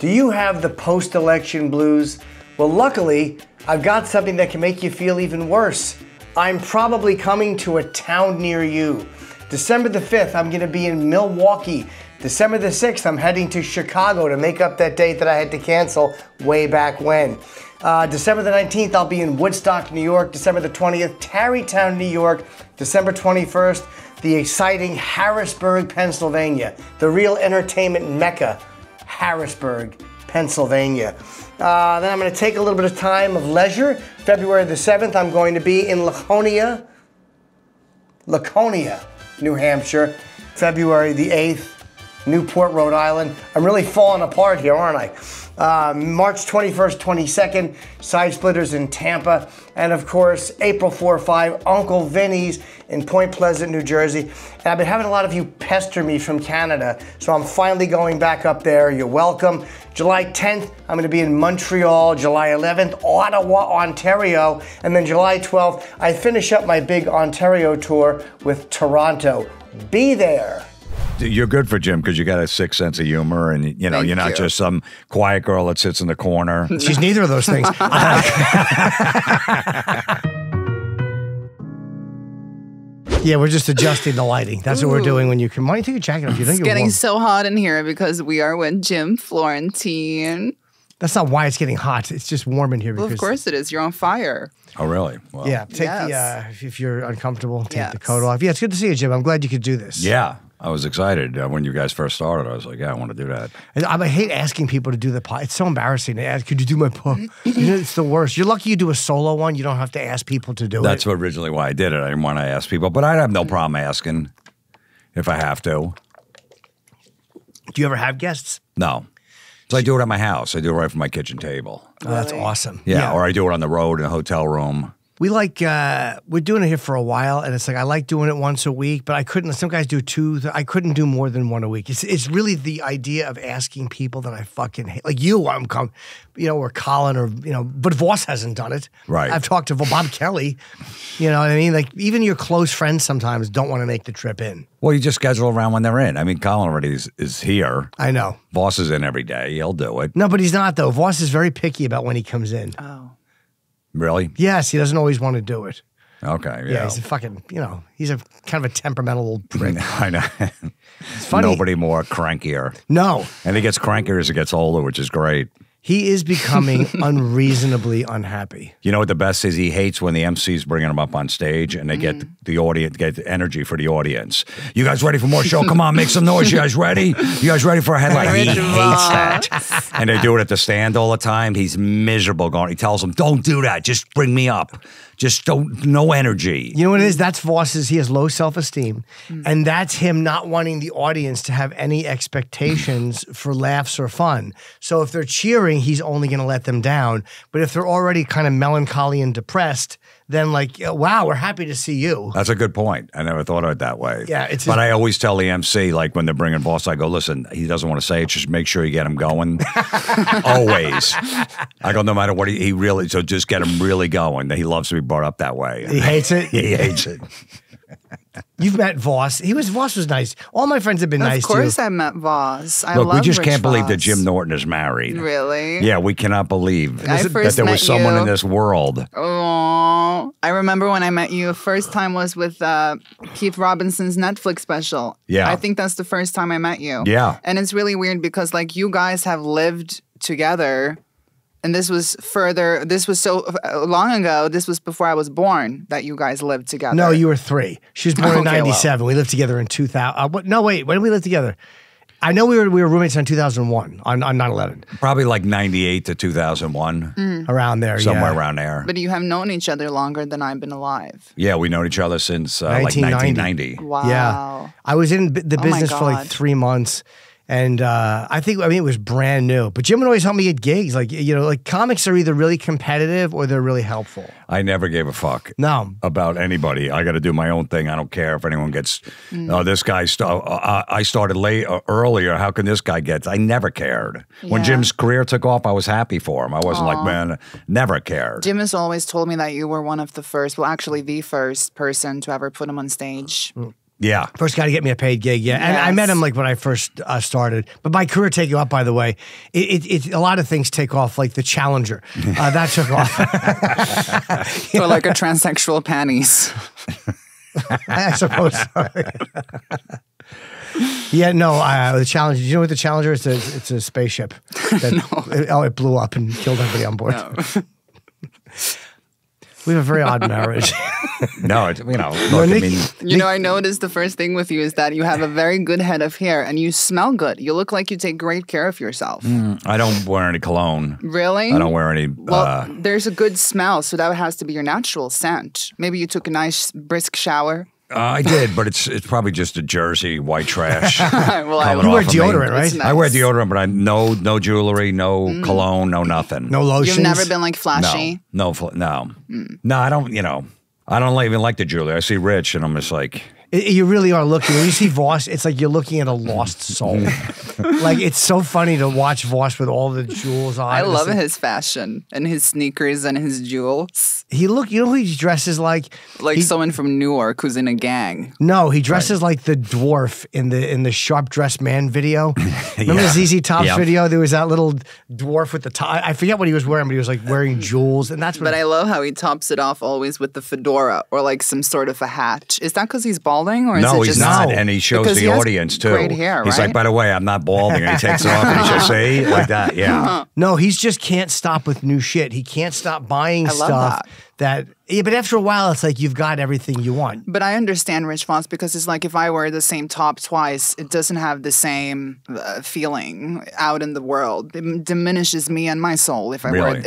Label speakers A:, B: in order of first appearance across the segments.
A: Do you have the post-election blues? Well, luckily, I've got something that can make you feel even worse. I'm probably coming to a town near you. December the 5th, I'm gonna be in Milwaukee. December the 6th, I'm heading to Chicago to make up that date that I had to cancel way back when. December the 19th, I'll be in Woodstock, New York. December the 20th, Tarrytown, New York. December 21st, the exciting Harrisburg, Pennsylvania. The real entertainment mecca, Harrisburg, Pennsylvania. Then I'm going to take a little bit of time of leisure. February the 7th, I'm going to be in Laconia, New Hampshire. February the 8th, Newport, Rhode Island. I'm really falling apart here, aren't I? March 21st, 22nd, Side Splitters in Tampa. And of course, April 4, 5, Uncle Vinny's in Point Pleasant, New Jersey. And I've been having a lot of you pester me from Canada, so I'm finally going back up there. You're welcome. July 10th, I'm gonna be in Montreal. July 11th, Ottawa, Ontario. And then July 12th, I finish up my big Ontario tour with Toronto. Be there.
B: You're good for Jim because you got a sick sense of humor, and you're not just some quiet girl that sits in the corner.
A: She's neither of those things. Yeah, we're just adjusting the lighting. That's what we're doing when you come. Why don't you take a jacket off? You think
C: it's getting so hot in here because we are with Jim Florentine.
A: That's not why it's getting hot. It's just warm in here.
C: Well, of course it is. You're on fire.
B: Oh, really? Well,
A: yeah. Take the if you're uncomfortable, take the coat off. Yeah, it's good to see you, Jim. I'm glad you could do this.
B: Yeah. I was excited when you guys first started. I was like, yeah, I want to do that.
A: I hate asking people to do the pod. It's so embarrassing to ask, could you do my pod? It's the worst. You're lucky you do a solo one. You don't have to ask people to do it.
B: That's originally why I did it. I didn't want to ask people, but I have no problem asking if I have to.
A: Do you ever have guests?
B: No. So I do it at my house. I do it right from my kitchen table.
A: Oh, that's awesome.
B: Yeah, or I do it on the road in a hotel room.
A: We we're doing it here for a while, and it's like, I like doing it once a week, but I couldn't, some guys do two, I couldn't do more than one a week. It's really the idea of asking people that I fucking hate. Like you, or Colin, or, but Voss hasn't done it.
B: Right.
A: I've talked to Bob Kelly, you know what I mean? Like, even your close friends sometimes don't want to make the trip in.
B: Well, you just schedule around when they're in. I mean, Colin already is here.
A: I know.
B: Voss is in every day. He'll do it.
A: No, but he's not, though. Voss is very picky about when he comes in.
C: Oh.
B: Really?
A: Yes, he doesn't always want to do it.
B: Okay,
A: yeah. He's a fucking, he's a kind of a temperamental little prick.
B: I know.
A: It's funny.
B: Nobody more crankier.
A: No.
B: And he gets crankier as he gets older, which is great.
A: He is becoming unreasonably unhappy.
B: You know what the best is? He hates when the MC's bringing him up on stage and they get the audience, get the energy for the audience. You guys ready for more show? Come on, make some noise. You guys ready? You guys ready for a headline? He hates that. And they do it at the stand all the time. He's miserable going. He tells them, don't do that. Just bring me up. Just no energy.
A: You know what it is? That's Voss's. He has low self-esteem. And that's him not wanting the audience to have any expectations for laughs or fun. So if they're cheering, he's only going to let them down. But if they're already kind of melancholy and depressed, then like, wow, we're happy to see you.
B: That's a good point. I never thought of it that way.
A: Yeah,
B: but I always tell the MC, like when they're bringing Voss, I go, listen, he doesn't want to say it. Just make sure you get him going. Always. I go, no matter what, he really, so just get him really going. He loves to be brought up that way.
A: He hates it?
B: He hates it.
A: You've met Voss. Voss was nice. All my friends have been nice to you.
C: Of course I met Voss.
B: Look, we just can't believe that Jim Norton is married.
C: Really?
B: Yeah, we cannot believe that there was someone in this world.
C: Oh, I remember when I met you, the first time was with Keith Robinson's Netflix special.
B: Yeah.
C: I think that's the first time I met you.
B: Yeah.
C: And it's really weird because like you guys have lived together. And this was so long ago. This was before I was born that you guys lived together.
A: No, you were 3. She was born in 97. Well. We lived together in 2000. No, wait. When did we live together? I know we were roommates in 2001 on 9/11.
B: Probably like 98 to 2001.
A: Around there,
B: somewhere around there.
C: But you have known each other longer than I've been alive.
B: Yeah, we known each other since like 1990.
C: Wow.
A: Yeah. I was in the business for like 3 months. And it was brand new. But Jim would always help me get gigs. Like, like comics are either really competitive or they're really helpful.
B: I never gave a fuck
A: about
B: anybody. I got to do my own thing. I don't care if anyone gets, this guy, I started earlier. How can this guy get? I never cared. Yeah. When Jim's career took off, I was happy for him. I wasn't like, man, never cared.
C: Jim has always told me that you were one of the first, well, actually the first person to ever put him on stage.
B: Yeah.
A: First guy to get me a paid gig, yeah. And I met him like when I first started. But my career taking off, by the way, it a lot of things take off, like the Challenger. That took off.
C: Or like a transsexual panties.
A: I suppose so. Yeah, no, the Challenger. Do you know what the Challenger is? It's a spaceship. It blew up and killed everybody on board.
C: No.
A: We have a very odd marriage.
B: No, look, I mean,
C: I noticed the first thing with you is that you have a very good head of hair and you smell good. You look like you take great care of yourself.
B: I don't wear any cologne.
C: Really?
B: I don't wear any.
C: Well, there's a good smell, so that has to be your natural scent. Maybe you took a nice brisk shower.
B: I did, but it's probably just a Jersey white trash.
C: Well,
A: You wear deodorant, right?
C: Nice.
B: I wear deodorant, but no jewelry, no cologne, no nothing.
A: No lotions.
C: You've never been like flashy?
B: No. No, I don't. I don't even like the jewelry. I see Rich, and I'm just like.
A: You really are looking. When you see Voss, it's like you're looking at a lost soul. Like, it's so funny to watch Voss with all the jewels on.
C: I love his fashion and his sneakers and his jewels.
A: You know who he dresses like?
C: Like someone from Newark who's in a gang.
A: No, he dresses like the dwarf in the Sharp Dressed Man video. Remember the ZZ Top's video? There was that little dwarf with the top. I forget what he was wearing, but he was like wearing jewels, and that's what.
C: But I love how he tops it off always with the fedora or like some sort of a hat. Is that because he's balding, or is it
B: No,
C: just
B: he's not, and he shows
C: because
B: the
C: he has
B: audience too.
C: Great hair,
B: He's
C: right?
B: like, by the way, I'm not balding, and he takes it off, and he just say like that, yeah.
A: No, he's just can't stop with new shit. He can't stop buying
C: love
A: stuff that. Yeah, but after a while, it's like you've got everything you want.
C: But I understand Rich Voss because it's like if I wear the same top twice, it doesn't have the same feeling out in the world. It diminishes me and my soul if I
B: Really?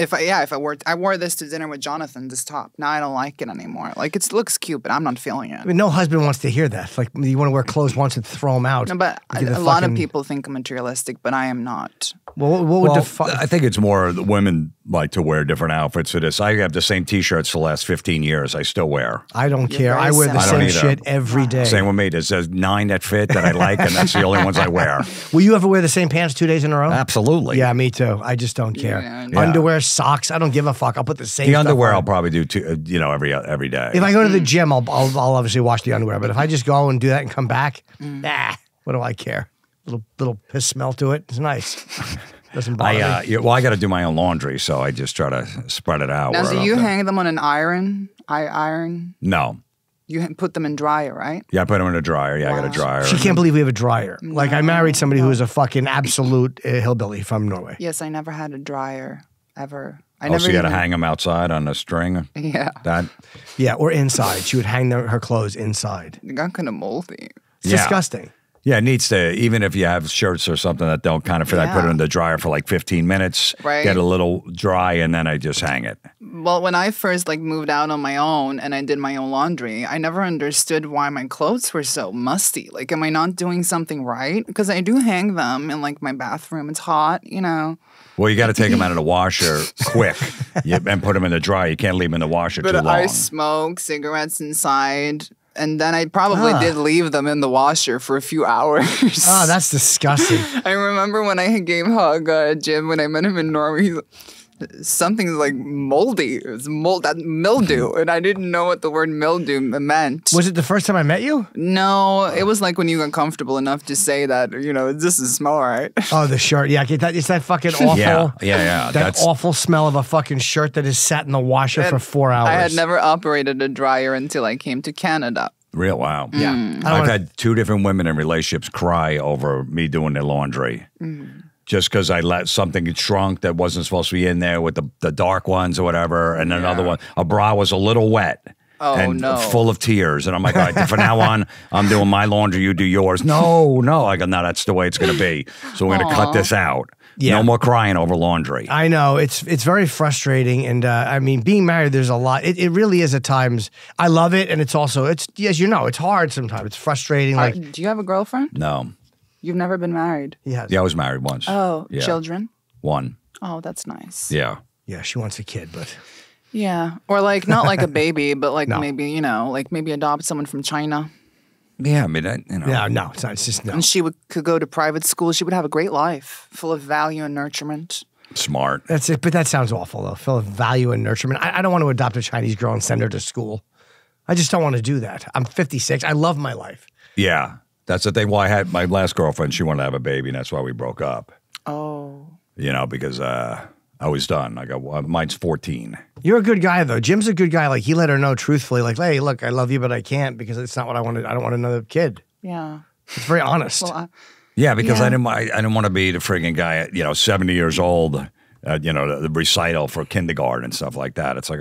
C: I wore this to dinner with Jonathan, this top. Now I don't like it anymore. Like it looks cute, but I'm not feeling it.
A: I mean, no husband wants to hear that. Like, you want to wear clothes once and throw them out.
C: No, but a lot of people think I'm materialistic, but I am not.
A: Well, what would
B: I think it's more the women like to wear different outfits for this. I have the same T-shirts the last 15 years. I still wear.
A: I don't
C: You're
A: care.
C: very
A: I wear the
C: simple.
A: same
B: I don't either.
A: shit every day.
B: Same with me. There's 9 that fit that I like, and that's the only ones I wear.
A: Will you ever wear the same pants 2 days in a row?
B: Absolutely.
A: Yeah, me too. I just don't care.
C: Yeah.
A: Underwear, socks. I don't give a fuck. I'll put the same.
B: The
A: stuff
B: underwear
A: on.
B: I'll probably do every day.
A: If I go to the gym, I'll obviously wash the underwear. But if I just go and do that and come back, what do I care? Little piss smell to it. It's nice. Doesn't bother me.
B: I got to do my own laundry, so I just try to spread it out.
C: Now,
B: where I
C: do
B: don't
C: you
B: have to-
C: hang them on an iron? Iron?
B: No.
C: You put them in dryer, right?
B: Yeah, I put them in a dryer. Yeah, I got a dryer.
A: She can't believe we have a dryer. Like, I married somebody who was a fucking absolute hillbilly from Norway.
C: Yes, I never had a dryer ever. I
B: Oh,
C: never
B: so you got to
C: even-
B: hang them outside on a string?
C: Yeah,
B: That?
A: Yeah, or inside. She would hang her clothes inside.
C: it got kind of moldy.
A: It's
B: Yeah.
A: disgusting.
B: Yeah, it needs to, even if you have shirts or something that don't kind of fit, I put it
C: Yeah.
B: in the dryer for like 15 minutes,
C: Right.
B: get a little dry, and then I just hang it.
C: Well, when I first moved out on my own and I did my own laundry, I never understood why my clothes were so musty. Like, am I not doing something right? Because I do hang them in my bathroom. It's hot,
B: Well, you got to take them out of the washer quick and put them in the dryer. You can't leave them in the washer
C: But
B: too long.
C: I smoke cigarettes inside. And then I probably did leave them in the washer for a few hours.
A: Oh, that's disgusting.
C: I remember when I gave Hug a Jim when I met him in Norway. Something's like moldy. It was that mildew, and I didn't know what the word mildew meant.
A: Was it the first time I met you?
C: No, it was like when you got comfortable enough to say that, this is smell right.
A: Oh, the shirt. Yeah, it's that fucking awful.
B: Yeah.
A: That awful smell of a fucking shirt that is sat in the washer for 4 hours.
C: I had never operated a dryer until I came to Canada.
B: Real wow.
A: Yeah.
B: I've had 2 different women in relationships cry over me doing their laundry. Just because I let something shrunk that wasn't supposed to be in there with the dark ones or whatever, and another one, a bra was a little wet.
C: Oh,
B: and
C: no.
B: full of tears. And I'm like, all right, from now on, I'm doing my laundry, you do yours. No. I go, no, that's the way it's going to be. So we're going to cut this out.
A: Yeah.
B: No more crying over laundry.
A: I know. It's very frustrating. And I mean, being married, there's a lot. It really is at times. I love it. And it's also, as you know, it's hard sometimes. It's frustrating. Like,
C: Do you have a girlfriend?
B: No.
C: You've never been married?
A: yeah.
B: Yeah, I was married once.
C: Oh,
B: Yeah.
C: children?
B: 1.
C: Oh, that's nice.
B: Yeah.
A: Yeah, she wants a kid, but
C: Yeah. Or not like a baby, but
A: No.
C: maybe, maybe adopt someone from China.
B: Yeah, I mean,
A: no, it's not. It's just no.
C: And she could go to private school. She would have a great life, full of value and nurturement.
B: smart.
A: That's it. But that sounds awful, though. Full of value and nurturement. I don't want to adopt a Chinese girl and send her to school. I just don't want to do that. I'm 56. I love my life.
B: Yeah, that's the thing. Well, I had my last girlfriend. She wanted to have a baby, and that's why we broke up.
C: Oh.
B: You know, because I was done. I got mine's 14.
A: You're a good guy though. Jim's a good guy. Like he let her know truthfully, like, hey, look, I love you, but I can't because it's not what I wanted. I don't want another kid.
C: Yeah.
A: It's very honest.
C: Well,
B: Yeah, because I didn't want to be the frigging guy, 70 years old, the recital for kindergarten and stuff like that. It's like,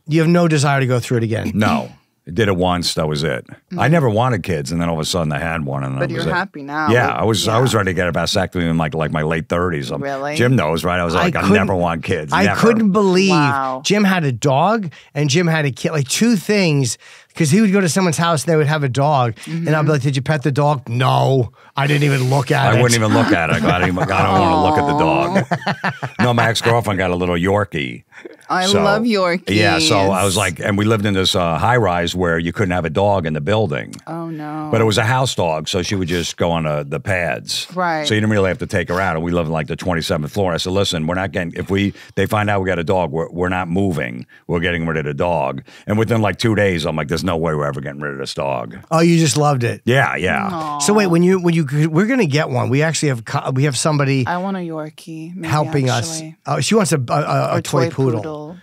A: You have no desire to go through it again.
B: No. I did it once, that was it. I never wanted kids, and then all of a sudden I had one. And
C: but you're happy now.
B: Yeah, I was ready to get a vasectomy in like my late 30s.
C: Really?
B: Jim knows, right? I was like, I never want kids.
A: I
B: never.
A: couldn't believe
C: Wow.
A: Jim had a dog and Jim had a kid, like two things. Because he would go to someone's house and they would have a dog. And I'd be like, did you pet the dog? No. I didn't even look at it.
B: I wouldn't even look at it. I don't want to look at the dog. No, my ex-girlfriend got a little Yorkie.
C: I love Yorkies.
B: Yeah, so I was like, and we lived in this high-rise where you couldn't have a dog in the building.
C: Oh, no.
B: But it was a house dog, so she would just go on the pads.
C: Right.
B: So you didn't really have to take her out. And we lived in like the 27th floor. I said, listen, we're not getting, they find out we got a dog, we're not moving. We're getting rid of the dog. And within like 2 days, I'm like, there's no way we're ever getting rid of this dog.
A: Oh, you just loved it.
B: Yeah, yeah.
C: Aww.
A: So wait, we're gonna get one. We actually have somebody
C: I want a Yorkie. Maybe,
A: helping
C: actually.
A: us. Oh, she wants a toy poodle.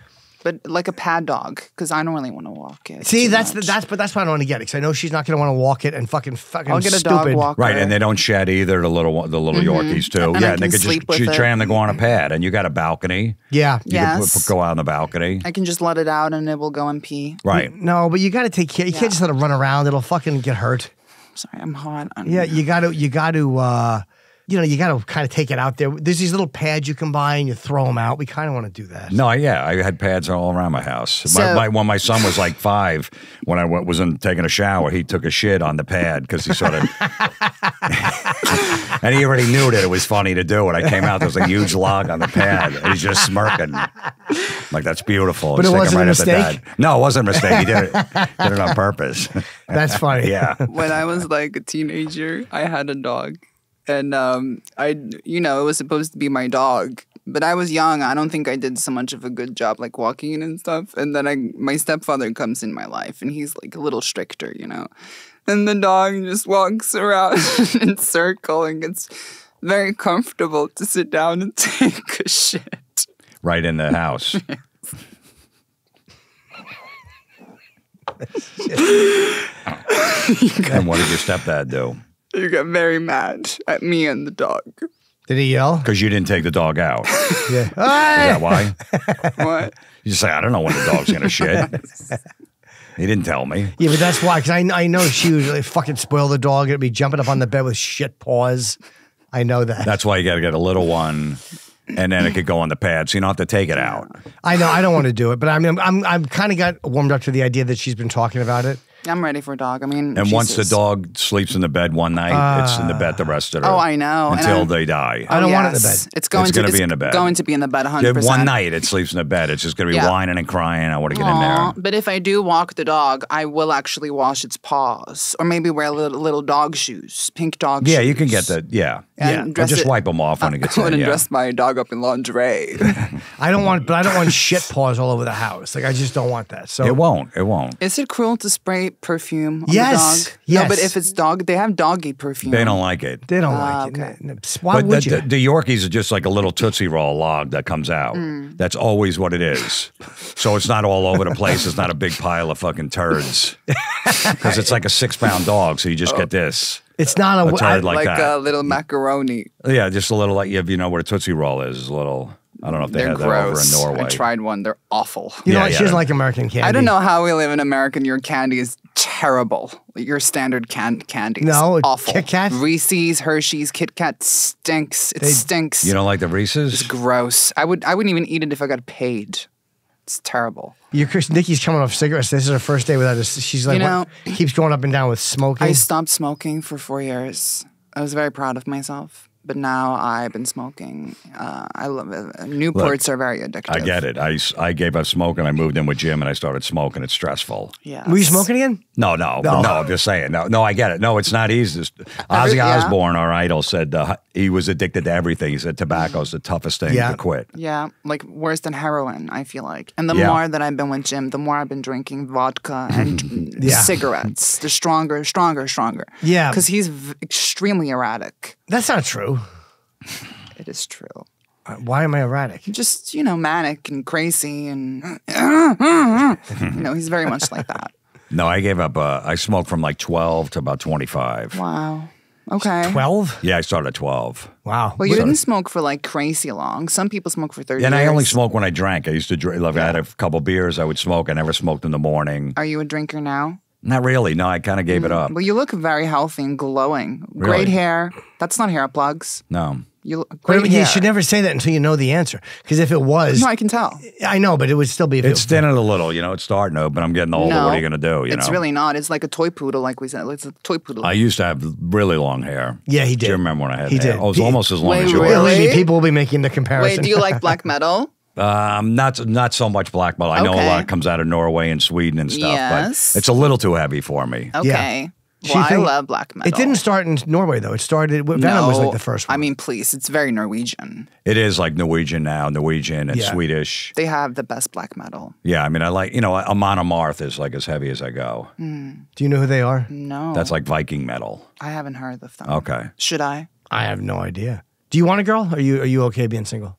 C: But like a pad dog, because I don't really want to walk it.
A: See,
C: too
A: that's
C: much.
A: what I want to get it because I know she's not going to want to walk it and fucking
C: I'll get a
A: stupid.
C: dog walker.
B: Right, and they don't shed either, the little Yorkies too.
C: And
B: yeah,
C: I
B: and they
C: can
B: could
C: sleep with
B: just
C: it.
B: tram to go on a pad, and you got a balcony.
A: Yeah.
B: You
C: Yes.
B: could go out on the balcony.
C: I can just let it out and it will go and pee.
B: Right.
A: No, but you got to take care. You can't just let it run around. It'll fucking get hurt.
C: Sorry, I'm hot.
A: Yeah, you got to you got to kind of take it out there. There's these little pads you can buy and you throw them out. We kind of want to do that.
B: No, yeah, I had pads all around my house.
C: So-
B: When my son was like 5, when I was taking a shower, he took a shit on the pad because he sort of, and he already knew that it was funny to do it. I came out, there was a huge log on the pad, and he's just smirking. Like, that's beautiful.
A: But it
B: Stick him
A: wasn't a
B: at the
A: mistake?
B: bed. No, it wasn't a mistake. He did it on purpose.
A: That's funny.
B: Yeah.
C: When I was like a teenager, I had a dog. And it was supposed to be my dog. But I was young. I don't think I did so much of a good job like walking it and stuff. And then my stepfather comes in my life and he's like a little stricter, And the dog just walks around in a circle and gets very comfortable to sit down and take a shit.
B: Right in the house. And what did your stepdad do?
C: You got very mad at me and the dog.
A: Did he yell?
B: Because you didn't take the dog out. Is
A: Yeah.
B: that why?
C: What?
B: You just say, I don't know when the dog's going to shit. He didn't tell me.
A: Yeah, but that's why. Because I know she would really fucking spoil the dog. It'd be jumping up on the bed with shit paws. I know that.
B: That's why you got to get a little one, and then it could go on the pad, so you don't have to take it out.
A: I know. I don't want to do it, but I mean, I'm kind of got warmed up to the idea that she's been talking about it.
C: I'm ready for a dog. I mean,
B: And once the
C: Jesus.
B: dog sleeps in the bed one night, it's in the bed the rest of the
C: Oh, I know. And
B: until
C: I'm-
B: they die.
A: I don't want it in the
C: Yes.
A: bed.
C: It's going
B: gonna be in the bed.
C: Going to be in the bed 100%.
B: One night it sleeps in the bed. It's just going to be
C: Yeah.
B: whining and crying. I want to get in
C: Aw,
B: there.
C: but if I do walk the dog, I will actually wash its paws, or maybe wear little dog shoes, pink dog shoes.
B: Yeah, you can get the,
C: And
B: Or
C: dress
B: just
C: it-
B: wipe them off when it gets
C: I
B: in.
C: wouldn't
B: Yeah.
C: dress my dog up in lingerie.
A: I don't want shit paws all over the house. Like I just don't want that. So
B: It won't. It won't.
C: Is it cruel to spray perfume on
A: Yes,
C: the dog?
A: yes.
C: No, but if it's dog, they have doggy perfume.
B: They don't like it.
A: they don't like
C: okay.
A: it. Why
B: But
A: would you?
B: the Yorkies are just like a little Tootsie Roll log that comes out.
C: Mm.
B: That's always what it is. So it's not all over the place. It's not a big pile of fucking turds. Because it's like a 6-pound dog, so you just get this.
A: It's not
B: A turd like
C: like
B: that.
C: a little macaroni.
B: Yeah, just a little like, if you know what a Tootsie Roll is, a little, I don't know if they
C: They're
B: have
C: gross.
B: that over in Norway.
C: I tried one. They're awful.
A: you know
B: Yeah,
A: what? She
B: yeah.
A: doesn't like American candy.
C: I don't know how we live in America and your candy is terrible. Your standard candy is
A: No,
C: awful.
A: Kit Kat?
C: Reese's, Hershey's, Kit Kat stinks. It stinks.
B: You don't like the Reese's?
C: It's gross. I wouldn't even eat it if I got paid. It's terrible.
A: Nikki's coming off cigarettes. This is her first day without a. She's like,
C: You know-
A: keeps going up and down with smoking.
C: I stopped smoking for 4 years. I was very proud of myself. but now I've been smoking. I love it. Newports are very addictive.
B: I get it. I gave up smoking. I moved in with Jim and I started smoking. It's stressful.
C: Yeah.
A: Were you smoking again?
B: No. I'm just saying. No, I get it. No, it's not easy. Ozzy Osbourne, our idol, said he was addicted to everything. He said tobacco's the toughest thing to quit.
C: Yeah, like worse than heroin, I feel like. And the more that I've been with Jim, the more I've been drinking vodka and cigarettes. The stronger.
A: Yeah.
C: Because he's extremely erratic.
A: That's not true.
C: It is true.
A: Why am I erratic?
C: Just, manic and crazy and, he's very much like that.
B: No, I gave up. I smoked from like 12 to about 25.
C: Wow. Okay.
A: 12?
B: Yeah, I started at 12.
A: Wow.
C: Well, you didn't smoke for like crazy long. Some people smoke for 30 years.
B: And I only smoked when I drank. I used to drink. Like I had a couple beers, I would smoke. I never smoked in the morning.
C: Are you a drinker now?
B: Not really. No, I kind of gave it up.
C: Well, you look very healthy and glowing.
B: Really?
C: Great hair. That's not hair plugs.
B: No.
C: You look great hair.
A: You should never say that until you know the answer. Because if it was...
C: No, I can tell.
A: I know, but it would still be...
B: It's thinning a little, it's starting to, but I'm getting older.
C: No,
B: what are you going to do,
C: It's really not. It's like a toy poodle, like we said. It's a toy poodle.
B: I used to have really long hair.
A: Yeah, he did.
B: Do you remember when I had
A: He
B: hair?
A: did.
B: Oh, it was almost as long
C: Wait,
B: as yours.
C: really?
A: People will be making the comparison.
C: Wait, do you like black metal?
B: Not so much black metal. I know a lot comes out of Norway and Sweden and stuff,
C: Yes.
B: but it's a little too heavy for me.
C: Okay. Well, I love black metal.
A: It didn't start in Norway, though. It started... Venom was like the first one.
C: I mean, please. It's very Norwegian.
B: It is like Norwegian now, Norwegian and Swedish.
C: They have the best black metal.
B: Yeah, I mean, I like, Amon Amarth is like as heavy as I go.
A: Do you know who they are?
C: No.
B: That's like Viking metal.
C: I haven't heard of them.
B: Okay.
C: Should I?
A: I have no idea. Do you want a girl? Are you okay being single?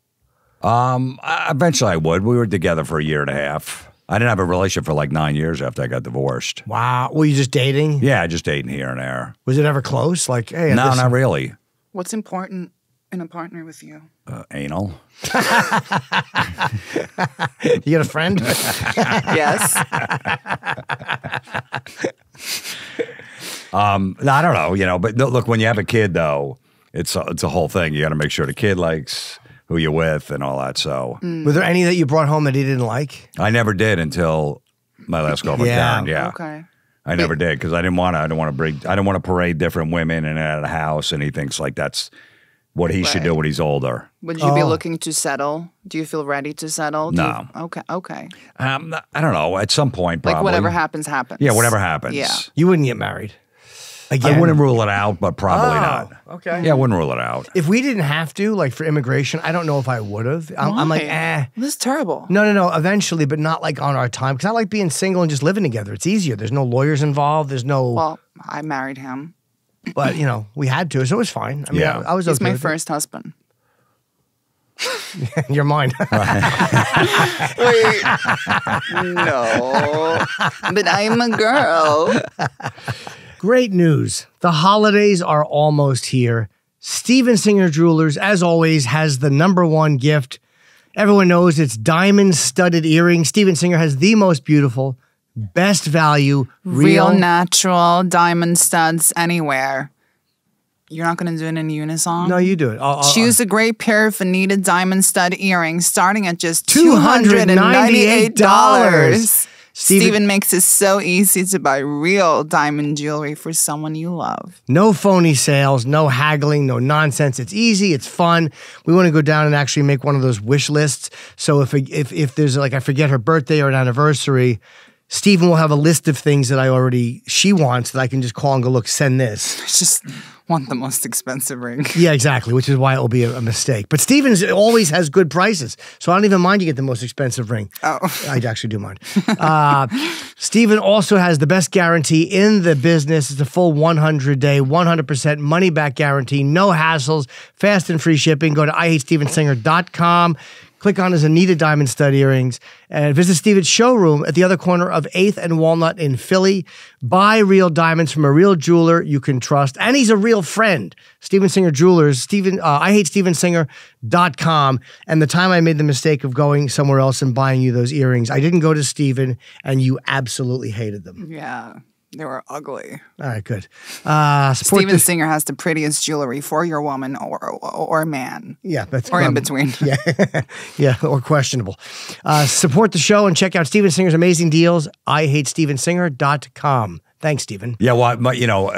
B: Eventually I would. We were together for a year and a half. I didn't have a relationship for like 9 years after I got divorced.
A: Wow. Were you just dating?
B: Yeah, just dating here and there.
A: Was it ever close? Like, hey,
B: no, not really.
C: What's important in a partner with you?
B: Anal.
A: You got a friend?
C: Yes.
B: I don't know, but look, when you have a kid, though, it's a whole thing. You got to make sure the kid likes who you're with and all that. So,
A: Were there any that you brought home that he didn't like?
B: I never did until my last girlfriend, Karen. Yeah.
C: Okay.
B: I never did because I didn't want to parade different women in and out of the house, and he thinks like that's what he should do when he's older.
C: Would you be looking to settle? Do you feel ready to settle?
B: No.
C: Okay.
B: I don't know. At some point, probably.
C: Like whatever happens, happens.
B: Yeah, whatever happens.
C: Yeah.
A: You wouldn't get married? Again?
B: I wouldn't rule it out, but probably not.
A: Okay.
B: Yeah, I wouldn't rule it out.
A: If we didn't have to, like for immigration, I don't know if I would have. I'm like,
C: This is terrible.
A: No, eventually, but not like on our time. Because I like being single and just living together. It's easier. There's no lawyers involved. There's no...
C: Well, I married him.
A: But, we had to, so it was fine. I mean, I was okay.
C: He's my
A: with
C: first husband.
A: it. You're mine.
C: Wait. No. But I'm a girl.
A: Great news. The holidays are almost here. Steven Singer Jewelers, as always, has the #1 gift. Everyone knows it's diamond-studded earrings. Steven Singer has the most beautiful, best value,
C: Real natural diamond studs anywhere. You're not going to do it in unison?
A: No, you do it.
C: Choose a great pair of Anita diamond stud earrings starting at just
A: $298.
C: Steven makes it so easy to buy real diamond jewelry for someone you love.
A: No phony sales, no haggling, no nonsense. It's easy, it's fun. We want to go down and actually make one of those wish lists. So if there's like, I forget her birthday or an anniversary, Steven will have a list of things that she wants that I can just call and go, look, send this.
C: I just want the most expensive ring.
A: Yeah, exactly, which is why it will be a mistake. But Steven's always has good prices, so I don't even mind you get the most expensive ring.
C: Oh.
A: I actually do mind. Steven also has the best guarantee in the business. It's a full 100-day, 100% money-back guarantee, no hassles, fast and free shipping. Go to IHateStevenSinger.com. Click on his Anita Diamond Stud Earrings and visit Steven's showroom at the other corner of 8th and Walnut in Philly. Buy real diamonds from a real jeweler you can trust. And he's a real friend. Steven Singer Jewelers, IHateStevenSinger.com. And the time I made the mistake of going somewhere else and buying you those earrings, I didn't go to Steven, and you absolutely hated them.
C: Yeah. They were ugly.
A: All right, good.
C: Steven Singer has the prettiest jewelry for your woman or man.
A: Yeah, that's
C: or in between.
A: Yeah, yeah, or questionable. Support the show and check out Steven Singer's amazing deals. IHateStevenSinger.com. Thanks, Stephen.
B: Yeah, well,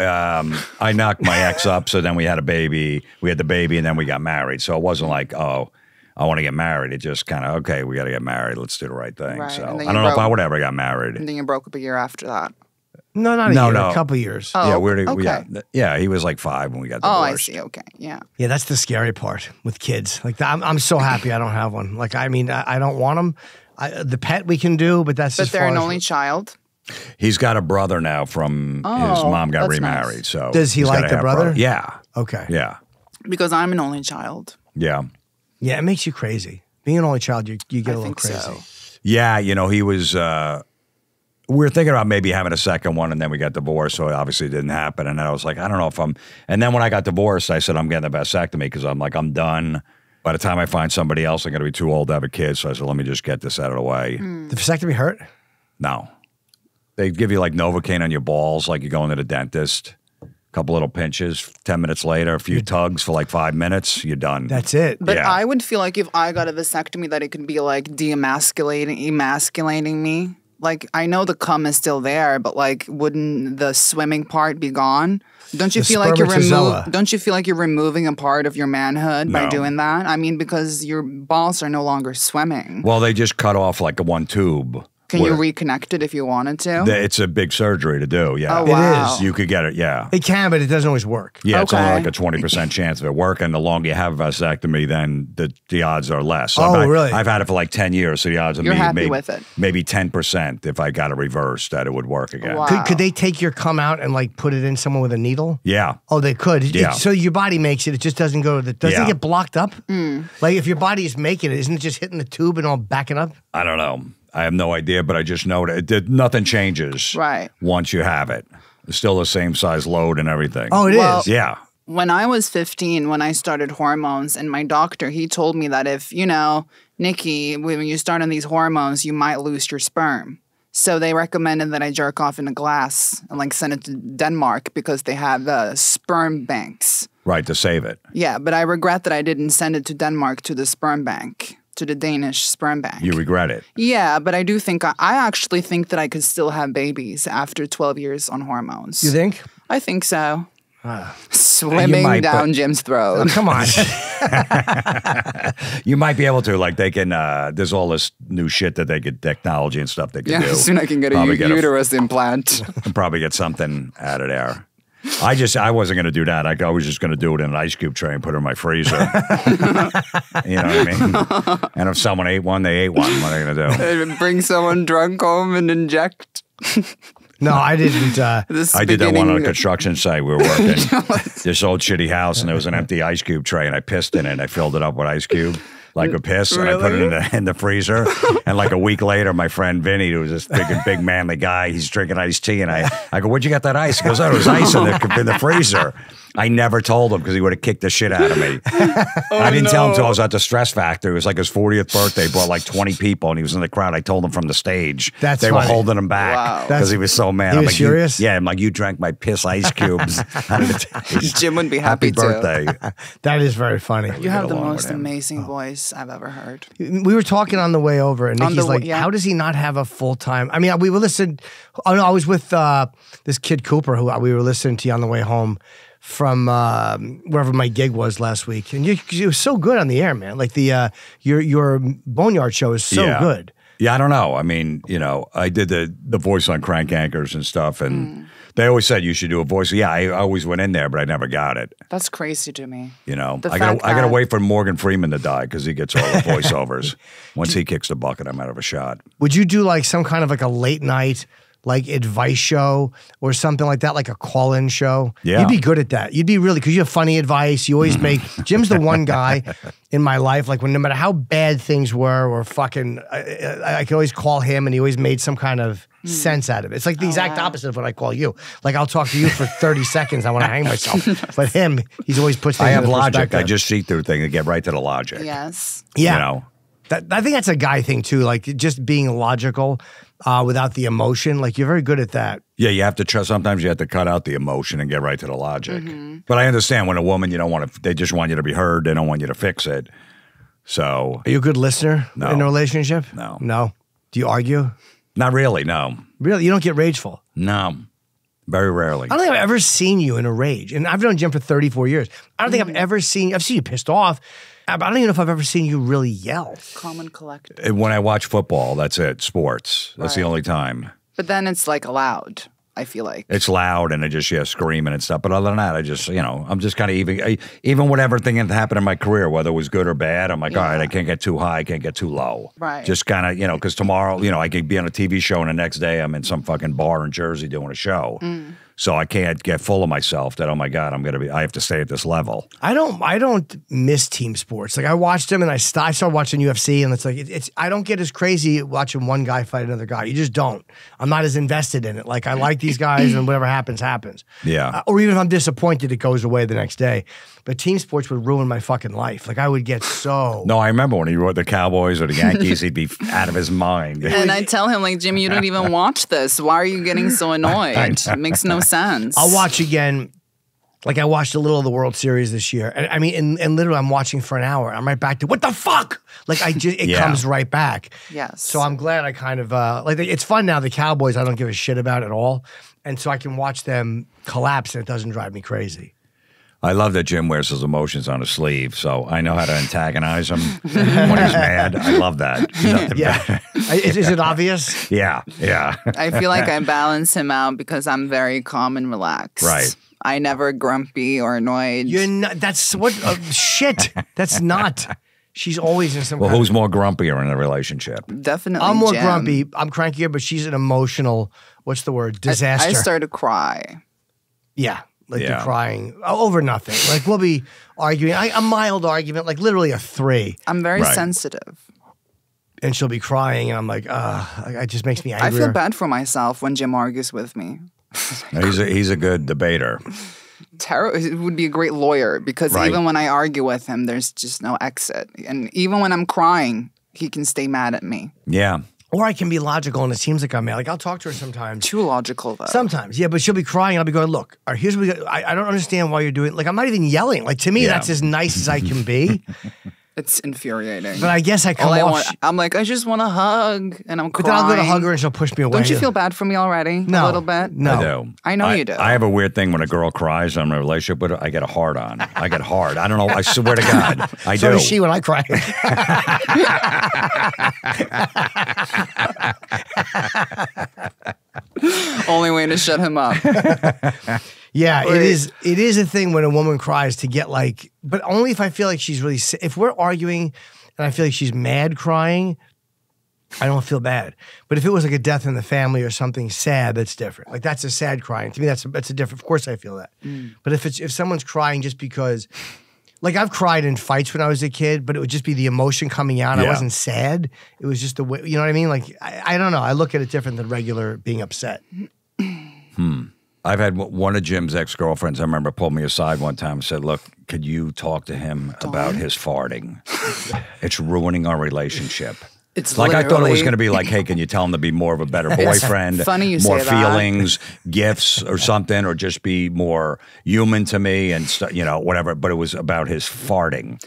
B: I knocked my ex up, so then we had a baby. We had the baby, and then we got married. So it wasn't like, oh, I want to get married. It just kind of, okay, we got to get married. Let's do the right thing.
C: Right.
B: So I don't know if I would ever got married.
C: And then you broke up a year after that.
A: No, not a year. A couple years.
C: Oh,
B: yeah, yeah, he was like 5 when we got divorced.
C: Oh, I see. Okay, yeah.
A: Yeah, that's the scary part with kids. Like, I'm so happy I don't have one. Like, I mean, I don't want them. The pet we can do, but that's
C: But they're an only child?
B: He's got a brother now from his mom got remarried.
C: Nice.
B: So
A: does he like the brother?
B: Yeah.
A: Okay.
B: Yeah.
C: Because I'm an only child.
B: Yeah.
A: Yeah, it makes you crazy. Being an only child, you get a little crazy.
C: So.
B: Yeah, he was. We were thinking about maybe having a second one, and then we got divorced, so it obviously didn't happen. And then I was like, I don't know if I'm. And then when I got divorced, I said I'm getting the vasectomy because I'm like, I'm done. By the time I find somebody else, I'm going to be too old to have a kid. So I said, let me just get this out of the way.
A: The vasectomy hurt?
B: No. They give you like Novocaine on your balls, like you're going to the dentist. A couple little pinches. 10 minutes later, a few tugs for like 5 minutes, you're done.
A: That's it.
C: But
B: yeah.
C: I would feel like if I got a vasectomy that it could be like emasculating me. Like, I know the cum is still there, but like, wouldn't the swimming part be gone? Don't you feel like you're removing a part of your manhood by doing that? I mean, because your balls are no longer swimming.
B: Well, they just cut off like one tube.
C: Can you reconnect it if you wanted to?
B: It's a big surgery to do, yeah.
C: Oh, wow.
A: It is.
B: You could get it, yeah.
A: It can, but it doesn't always work.
B: Yeah, it's only like a 20% chance of it working. The longer you have a vasectomy, then the odds are less. So
A: really?
B: I've had it for like 10 years, so the odds of
C: You're happy with it?
B: Maybe 10% if I got it reversed that it would work again.
C: Wow.
A: Could they take your cum out and like put it in someone with a needle?
B: Yeah.
A: Oh, they could.
B: Yeah.
A: So your body makes it. It just doesn't go to the. Doesn't it get blocked up? Like if your body is making it, isn't it just hitting the tube and all backing up?
B: I don't know. I have no idea, but I just know that nothing changes once you have it. It's still the same size load and everything.
A: Oh, it is?
B: Yeah.
C: When I was 15, when I started hormones, and my doctor, he told me that if, Nikki, when you start on these hormones, you might lose your sperm. So they recommended that I jerk off in a glass and like send it to Denmark because they have sperm banks.
B: Right, to save it.
C: Yeah, but I regret that I didn't send it to Denmark to the sperm bank. To the Danish sperm bank.
B: You regret it?
C: Yeah, but I do think, I actually think that I could still have babies after 12 years on hormones.
A: You think?
C: I think so. Swimming down Jim's throat.
A: Oh, come on.
B: You might be able to. Like they can, there's all this new shit that they could, technology and stuff they can do.
C: Soon I can get a uterus implant.
B: Probably get something out of there. I wasn't going to do that. I was just going to do it in an ice cube tray and put it in my freezer. You know what I mean? And if someone ate one, they ate one. What are they going to do?
C: Bring someone drunk home and inject.
A: No, I didn't.
B: I did that one on a construction site. We were working this old shitty house, and there was an empty ice cube tray, and I pissed in it. And I filled it up with ice cube. Like a piss, and I put it in the freezer. And like a week later, my friend Vinny, who was this big manly guy, he's drinking iced tea, and I go, "Where'd you get that ice?" He goes, "Oh, there was ice in the freezer." I never told him because he would have kicked the shit out of me. I didn't tell him until I was at the Stress Factory. It was like his 40th birthday. Brought like 20 people, and he was in the crowd. I told him from the stage. They were holding him back because he was so mad.
A: He was serious?
B: Yeah, I'm like, you drank my piss ice cubes.
C: Jim would be happy
B: too. Happy birthday.
A: That is very funny.
C: You have the most amazing voice I've ever heard.
A: We were talking on the way over, and Nikki's like, how does he not have a full-time? I mean, we were listening. Oh, no, I was with this kid Cooper, who we were listening to on the way home from wherever my gig was last week. And you were so good on the air, man. Like your Boneyard show is so good.
B: Yeah, I don't know. I mean, I did the voice on Crank Anchors and stuff, and they always said you should do a voice. Yeah, I always went in there, but I never got it.
C: That's crazy to me.
B: I gotta wait for Morgan Freeman to die because he gets all the voiceovers. Once he kicks the bucket, I'm out of a shot.
A: Would you do like some kind of like a late night like advice show or something like that, like a call-in show?
B: Yeah.
A: You'd be good at that. You'd be really, because you have funny advice. You always make, Jim's the one guy in my life, like when no matter how bad things were or fucking, I could always call him and he always made some kind of sense out of it. It's like the exact opposite of what I call you. Like I'll talk to you for 30 seconds. I want to hang myself. But him, he's always puts things
B: I have
A: into
B: logic.
A: perspective.
B: I just see through things and get right to the logic.
C: Yes.
A: Yeah. I think that's a guy thing too, like just being logical without the emotion. Like you're very good at that.
B: Yeah, you have to trust. Sometimes you have to cut out the emotion and get right to the logic. But I understand when a woman, you don't want to. They just want you to be heard. They don't want you to fix it. So,
A: are you a good listener
B: No.
A: in a relationship?
B: No.
A: No. Do you argue?
B: Not really. No.
A: Really, you don't get rageful.
B: No. Very rarely.
A: I don't think I've ever seen you in a rage. And I've known Jim for 34 years. I don't think I've ever seen you pissed off. But I don't even know if I've ever seen you really yell.
C: Calm and collected.
B: When I watch football, that's it. Sports. That's the only time.
C: But then it's like loud, I feel like.
B: It's loud and I just, screaming and stuff. But other than that, I just, I'm just kind of even whatever thing that happened in my career, whether it was good or bad, I'm like, all right, I can't get too high, I can't get too low.
C: Right.
B: Just kind of, because tomorrow, I could be on a TV show and the next day I'm in some fucking bar in Jersey doing a show. So I can't get full of myself that, oh my God, I have to stay at this level.
A: I don't miss team sports. Like I watched them and I started watching UFC and it's like, I don't get as crazy watching one guy fight another guy. You just don't. I'm not as invested in it. Like I like these guys and whatever happens, happens.
B: Yeah.
A: Or even if I'm disappointed, it goes away the next day. But team sports would ruin my fucking life. Like I would get so.
B: No, I remember when he wrote the Cowboys or the Yankees, he'd be out of his mind.
C: And I tell him like, Jimmy, you don't even watch this. Why are you getting so annoyed? It makes no sense.
A: I'll watch again. Like I watched a little of the World Series this year. And I mean, and literally I'm watching for an hour. I'm right back to, what the fuck? Like it comes right back.
C: Yes.
A: So I'm glad I kind of, like it's fun now. The Cowboys, I don't give a shit about at all. And so I can watch them collapse and it doesn't drive me crazy.
B: I love that Jim wears his emotions on his sleeve, so I know how to antagonize him when he's mad. I love that.
A: Yeah. Is it obvious?
B: Yeah.
C: I feel like I balance him out because I'm very calm and relaxed.
B: Right.
C: I never grumpy or annoyed.
A: You're not, that's what, shit. That's not. She's always in some
B: Well, who's more grumpier in a relationship?
C: Definitely
A: I'm more
C: Jim.
A: grumpy. I'm crankier, but she's an emotional, what's the word? Disaster.
C: I start to cry.
A: Yeah. Like you're crying over nothing. Like we'll be arguing. A mild argument, like literally a 3.
C: I'm very sensitive.
A: And she'll be crying and I'm like, it just makes me angry.
C: I feel bad for myself when Jim argues with me.
B: He's a good debater.
C: He would be a great lawyer because even when I argue with him, there's just no exit. And even when I'm crying, he can stay mad at me.
B: Yeah.
A: Or I can be logical and it seems like I'm mad. Like I'll talk to her sometimes.
C: Too logical though.
A: Sometimes, yeah, but she'll be crying and I'll be going, look, all right, here's what we got. I don't understand why you're doing, like I'm not even yelling. Like to me, that's as nice as I can be.
C: It's infuriating.
A: But I guess I come off.
C: I'm like, I just want a hug, and I'm crying.
A: But then I'll go to hug her and she'll push me away.
C: Don't you feel bad for me already?
A: No.
C: A little bit?
A: No.
B: I do.
C: I know you do.
B: I have a weird thing when a girl cries. I'm in a relationship with her. I get a hard on. I get hard. I don't know. I swear to God. I
A: so
B: do.
A: does she when I cry.
C: Only way to shut him up.
A: Yeah, it is a thing when a woman cries to get like, but only if I feel like she's really sick. If we're arguing and I feel like she's mad crying, I don't feel bad. But if it was like a death in the family or something sad, that's different. Like that's a sad crying. To me, that's a different, of course I feel that. But if someone's crying just because, like I've cried in fights when I was a kid, but it would just be the emotion coming out. I wasn't sad. It was just the way, you know what I mean? Like, I don't know. I look at it different than regular being upset.
B: I've had one of Jim's ex-girlfriends, I remember, pulled me aside one time and said, look, could you talk to him about his farting? It's ruining our relationship.
C: It's
B: like I thought it was
C: literally-
B: going to be like, hey, can you tell him to be more of a better boyfriend?
C: funny you
B: more
C: say that.
B: feelings, gifts or something, or just be more human to me and whatever. But it was about his farting.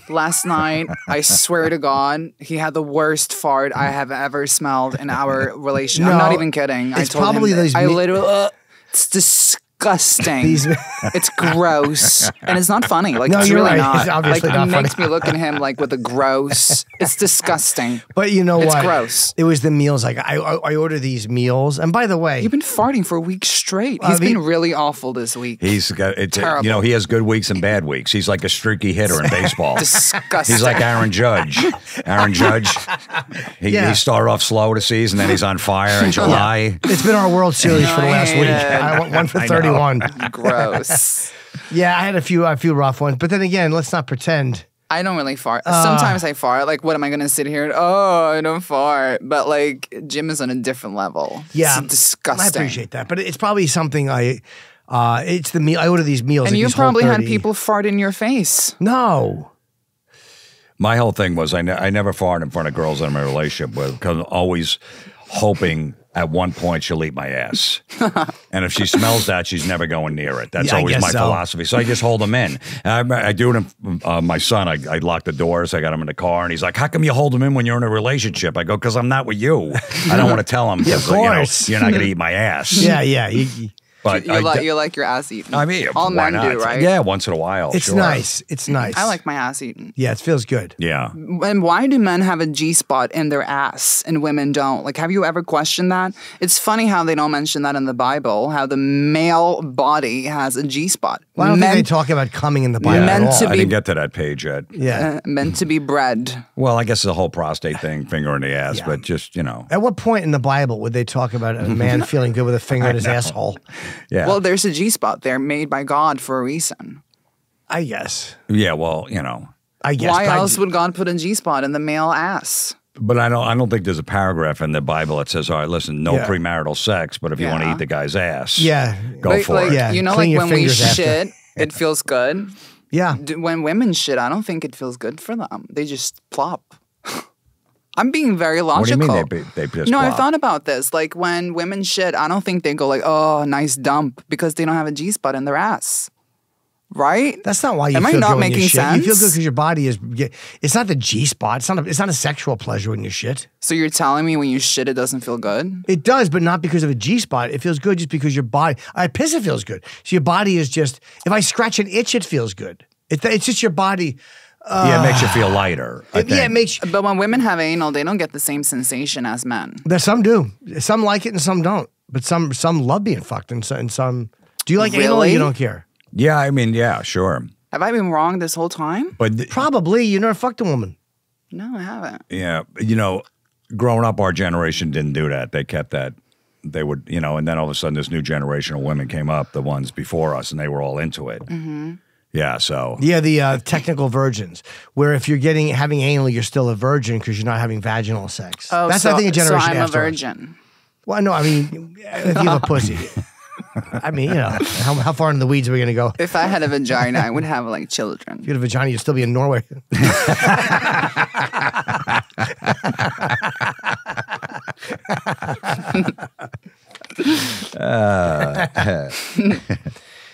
C: Last night, I swear to God, he had the worst fart I have ever smelled in our relationship.
A: No,
C: I'm not even kidding.
A: it's
C: I told
A: probably
C: him that.
A: these
C: I
A: me-
C: literally, it's disgusting. It's gross. And it's not funny. Like,
A: No,
C: it's
A: you're
C: really
A: right.
C: not.
A: It's obviously
C: like,
A: not
C: it
A: funny.
C: makes me look at him like with a gross. It's disgusting.
A: But you know
C: It's
A: what?
C: gross.
A: It was the meals. Like I order these meals, and by the way,
C: You've been farting for weeks straight. He's been really awful this week.
B: He's got
C: Terrible.
B: he has good weeks and bad weeks. He's like a streaky hitter in baseball.
C: Disgusting.
B: He's like Aaron Judge. Aaron Judge, he started off slow the season, then he's on fire in July.
A: it's been our World Series for the last
C: hate
A: week.
C: it.
A: I went 1 for
B: I know.
A: 31.
C: Gross.
A: Yeah, I had a few rough ones, but then again, let's not pretend.
C: I don't really fart. Sometimes I fart. Like, what am I going to sit here and, oh, I don't fart. But, like, Jim is on a different level.
A: Yeah,
C: It's disgusting.
A: I appreciate that, but it's probably something it's the meal. I order these meals.
C: And
A: like
C: you
A: these
C: probably had
A: Whole30.
C: people fart in your face.
A: No.
B: My whole thing was I never farted in front of girls I'm in a relationship with because I'm always hoping at one point she'll eat my ass. And if she smells that, she's never going near it. That's
A: Yeah, I
B: always
A: guess
B: my
A: so.
B: philosophy. So I just hold them in. And I do it in my son. I lock the doors. I got him in the car. And he's like, how come you hold him in when you're in a relationship? I go, because I'm not with you. I don't want to tell him
A: Yeah, of
B: because
A: course.
B: you're not going to eat my ass.
A: Yeah.
B: But
C: you like your ass eaten.
B: I mean,
C: all
B: why
C: men
B: not?
C: do, right?
B: Yeah, once in a while.
A: It's
B: sure.
A: nice. It's nice.
C: I like my ass eaten.
A: Yeah, it feels good.
B: Yeah.
C: And why do men have a G spot in their ass and women don't? Like, have you ever questioned that? It's funny how they don't mention that in the Bible, how the male body has a G spot.
A: Well, I don't think they talk about coming in the Bible
C: meant
A: at all.
C: to
B: I
C: be-
B: didn't get to that page yet.
A: Yeah.
C: Meant to be bred.
B: Well, I guess it's a whole prostate thing, finger in the ass,
A: Yeah.
B: but just, you know.
A: At what point in the Bible would they talk about a man feeling good with a finger in his asshole?
B: Yeah.
C: Well, there's a G spot there made by God for a reason.
A: I guess.
B: Yeah, well, you know.
A: I guess.
C: Why
A: but
C: else would God put a G spot in the male ass?
B: But I don't think there's a paragraph in the Bible that says, all right, listen, no
A: Yeah.
B: premarital sex, but if you want to
C: Yeah.
B: eat the guy's ass,
A: Yeah.
B: go
C: Like-
B: for
C: like,
B: it.
A: Yeah,
C: You know,
A: clean
C: like
A: your
C: when we
A: fingers after.
C: shit, it feels good.
A: Yeah.
C: When women shit, I don't think it feels good for them. They just plop. I'm being very
B: What do you
C: logical.
B: mean they just
C: No, I
B: flop?
C: thought about this. Like when women shit, I don't think they go like, "Oh, nice dump," because they don't have a G spot in their ass, right?
A: That's not why you
C: Am I
A: feel
C: not
A: good when you
C: making
A: shit. You feel good
C: sense?
A: because your body is. It's not the G spot. It's not a sexual pleasure when you shit.
C: So you're telling me when you shit, it doesn't feel good?
A: It does, but not because of a G spot. It feels good just because your body. I piss. It feels good. So your body is just. If I scratch an itch, it feels good. It's just your body.
B: Yeah, it makes you feel lighter. I think.
A: Yeah, it makes.
C: But when women have anal, they don't get the same sensation as men.
A: Some do. Some like it and some don't. But some love being fucked and some. Do you like anal or
C: Really?
A: you don't care?
B: Yeah, I mean, yeah, sure.
C: Have I been wrong this whole time?
B: But,
A: Probably. You never fucked a woman.
C: No, I haven't.
B: yeah, you know, growing up, our generation didn't do that. They kept that. They would, you know, and then all of a sudden this new generation of women came up, the ones before us, and they were all into it. Mm-hmm. Yeah, so.
A: Yeah, the technical virgins, where if you're having anal, you're still a virgin because you're not having vaginal sex.
C: Oh,
A: That's
C: so,
A: I think a generation
C: so I'm a
A: after us.
C: virgin.
A: Well, no, I mean, if you have a pussy. I mean, you know, how far into the weeds are we going to go?
C: If I had a vagina, I would have like children.
A: If you had a vagina, you'd still be in Norway.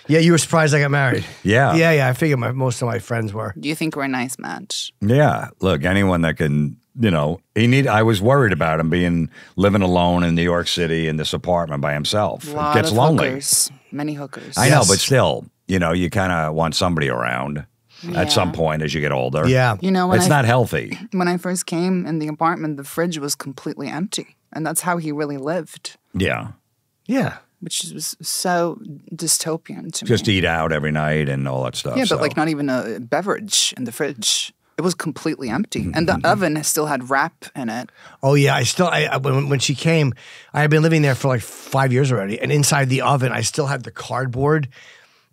A: Yeah, you were surprised I got married.
B: Yeah.
A: Yeah. I figured most of my friends were.
C: Do you think we're a nice match?
B: Yeah, look, anyone that can, you know, I was worried about him living alone in New York City in this apartment by himself.
C: A
B: It
C: lot
B: gets
C: of
B: lonely.
C: hookers. Many hookers.
B: I know,
A: Yes.
B: but still, you know, you kind of want somebody around at some point as you get older.
A: Yeah.
C: You know, when
B: It's not healthy.
C: when I first came in the apartment, the fridge was completely empty. And that's how he really lived,
B: Yeah.
A: Yeah.
C: which was so dystopian to
B: Just
C: me.
B: eat out every night and all that stuff.
C: Yeah,
B: so.
C: but like not even a beverage in the fridge. It was completely empty. And the oven still had wrap in it.
A: Oh yeah, when she came, I had been living there for like 5 years already, and inside the oven, I still had the cardboard